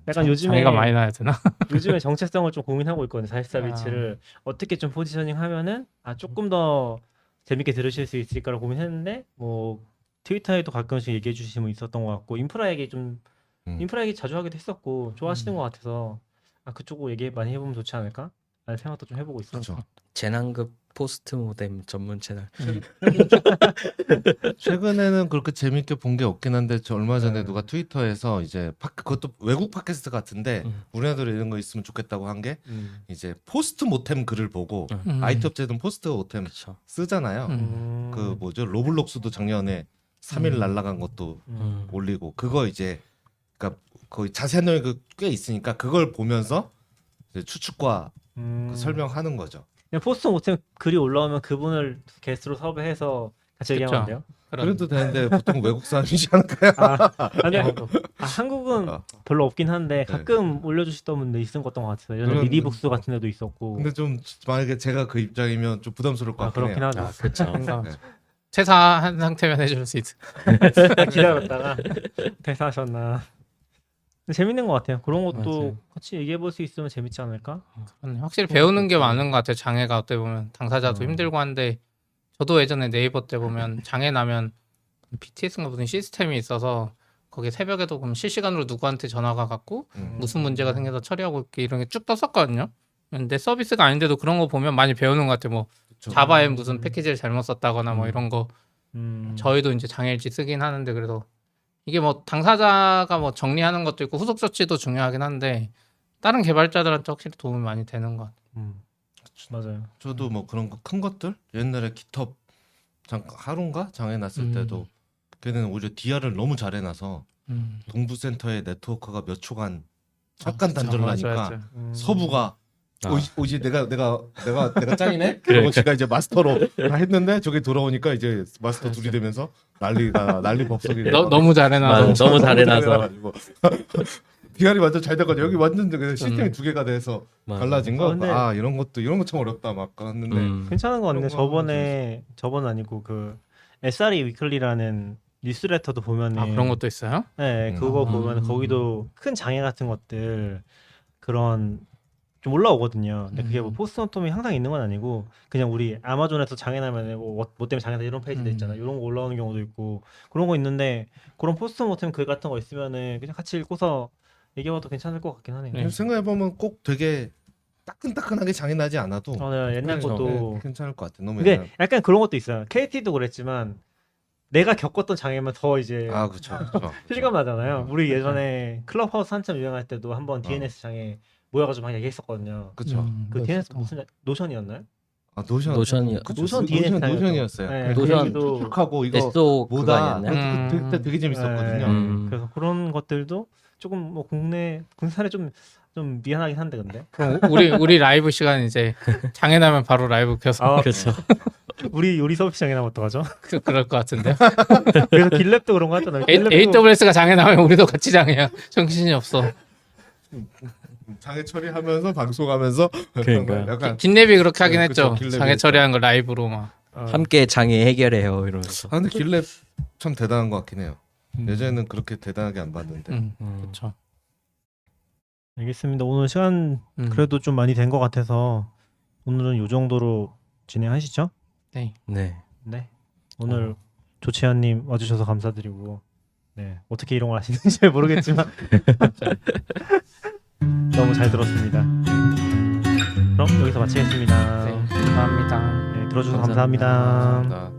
약간 요즘에 장애가 많이 나야 되나? 요즘에 정체성을 좀 고민하고 있거든요. 44비치를 아. 어떻게 좀 포지셔닝 하면은 조금 더 재밌게 들으실 수 있을까를 고민했는데 뭐 트위터에도 가끔씩 얘기해 주시는 분 있었던 것 같고 인프라 얘기 자주 하기도 했었고 좋아하시는 것 같아서 그쪽 얘기 많이 해보면 좋지 않을까? 라는 생각도 좀 해보고 있어요. 그렇죠. 재난급 포스트 모뎀 전문 채널. 최근에는 그렇게 재밌게 본 게 없긴 한데 저 얼마 전에 누가 트위터에서 이제 그것도 외국 팟캐스트 같은데 우리나라도 이런 거 있으면 좋겠다고 한 게 이제 포스트 모템 글을 보고 IT 업체들은 포스트 모템 그렇죠. 쓰잖아요. 그 뭐죠 로블록스도 작년에 3일 날라간 것도 올리고 그거 이제 그러니까 거의 자세한 내용이 꽤 있으니까 그걸 보면서 이제 추측과 그 설명하는 거죠. 그냥 포스트 모템 글이 올라오면 그분을 게스트로 섭외해서 같이 얘기하면 돼요. 그래도 되는데 보통 외국 사람이지 않을까요? 근데 한국은 별로 없긴 한데 가끔 올려주시던 분들 있은 것 같아요. 예전에 리디북스 같은 데도 있었고. 근데 좀 만약에 제가 그 입장이면 좀 부담스러울 것 같긴 그렇긴 해요. 하죠. 그렇죠. 네. 퇴사한 상태면 해줄 수 있어. 기다렸다가 퇴사하셨나. 재밌는 것 같아요. 그런 것도 맞아요. 같이 얘기해 볼 수 있으면 재밌지 않을까? 확실히 배우는 게 많은 것 같아요. 장애가 어떻게 보면 당사자도 힘들고 한데 저도 예전에 네이버 때 보면 장애 나면 BTS인가 무슨 시스템이 있어서 거기 새벽에도 그럼 실시간으로 누구한테 전화가 갔고 무슨 문제가 생겨서 처리하고 이렇게 이런 게 쭉 떴었거든요. 근데 서비스가 아닌데도 그런 거 보면 많이 배우는 것 같아요. 뭐 그쵸. 자바에 무슨 패키지를 잘못 썼다거나 뭐 이런 거 음. 저희도 이제 장애일지 쓰긴 하는데 그래서 이게 뭐 당사자가 뭐 정리하는 것도 있고 후속 조치도 중요하긴 한데 다른 개발자들한테 확실히 도움이 많이 되는 것 같아요. 맞아요. 저도 뭐 그런 거 큰 것들 옛날에 기텁 하루인가 장애 났을 때도 걔는 오히려 DR을 너무 잘 해놔서 동부센터의 네트워크가 몇 초간 잠깐 단절을 맞아, 하니까 맞아. 서부가 아. 옷이 내가 짱이네. 그리고 제가 이제 마스터로 다 했는데 저기 돌아오니까 이제 마스터 둘이 되면서 난리 법석이. 너무 잘해놔서 맞아, 너무 잘해놔서. 잘해가지고. DR이 완전 잘 돼가지고 여기 완전 그 시스템이 두 개가 돼서 맞아. 달라진 거. 근데- 이런 거 참 어렵다 막 했는데. 괜찮은 것 같네. 그런 거 저번 아니고 그 SRE 위클리라는 뉴스레터도 보면은 그런 것도 있어요? 네, 그거 보면 거기도 큰 장애 같은 것들 그런 좀 올라오거든요. 근데 그게 뭐 포스트모텀이 항상 있는 건 아니고 그냥 우리 아마존에서 장애 나면 뭐 때문에 장애 나 이런 페이지도 있잖아. 이런 거 올라오는 경우도 있고 그런 거 있는데 그런 포스트모텀 글 같은 거 있으면은 그냥 같이 읽고서 얘기해봐도 괜찮을 것 같긴 하네요. 네. 생각해보면 꼭 되게 따끈따끈하게 장이 나지 않아도 네, 옛날 그렇죠. 것도 괜찮을 것 같아. 너무 근데 옛날. 약간 그런 것도 있어요. KT도 그랬지만 내가 겪었던 장애면 더 이제 그렇죠. 실감 나잖아요. 우리 예전에 클럽하우스 한참 유행할 때도 한번 DNS 장애 모여가지고 막 얘기했었거든요. 그렇죠. 그 DNS 무슨 노션이었나요? 노션이- 그쵸. 노션 DNS 노션이었어요. 네, 노션 그 얘기도 쭉하고 이거 SO 그거 뭐다. 아니었나요? 그때 되게 재밌었거든요. 네, 그래서 그런 것들도 조금 뭐 국내산에 좀 미안하긴 한데 근데 그럼 우리 라이브 시간 이제 장애 나면 바로 라이브 켜서 그렇죠. 우리 요리 서비스 장애 나면 어떡하죠? 그럴 것 같은데. 그래서 길랩도 그런 거 하잖아요. AWS가 장애 나면 우리도 같이 장애야. 정신이 없어. 장애 처리하면서 방송하면서 그러니까요. 약간 긴랩이 그렇게 하긴 네, 했죠. 그쵸, 길랩이 장애 했죠. 처리한 거 라이브로 막. 함께 장애 해결해요 이러면서. 근데 길랩 참 대단한 것 같긴 해요. 음. 예전에는 그렇게 대단하게 안 봤는데. 그렇죠. 알겠습니다. 오늘 시간 그래도 좀 많이 된 것 같아서 오늘은 요 정도로 진행하시죠? 네. 네. 네. 오늘 조채현님 와주셔서 감사드리고 네 어떻게 이런 걸 하시는지 잘 모르겠지만 너무 잘 들었습니다. 그럼 여기서 마치겠습니다. 네. 감사합니다. 네, 들어주셔서 감사합니다. 감사합니다. 감사합니다.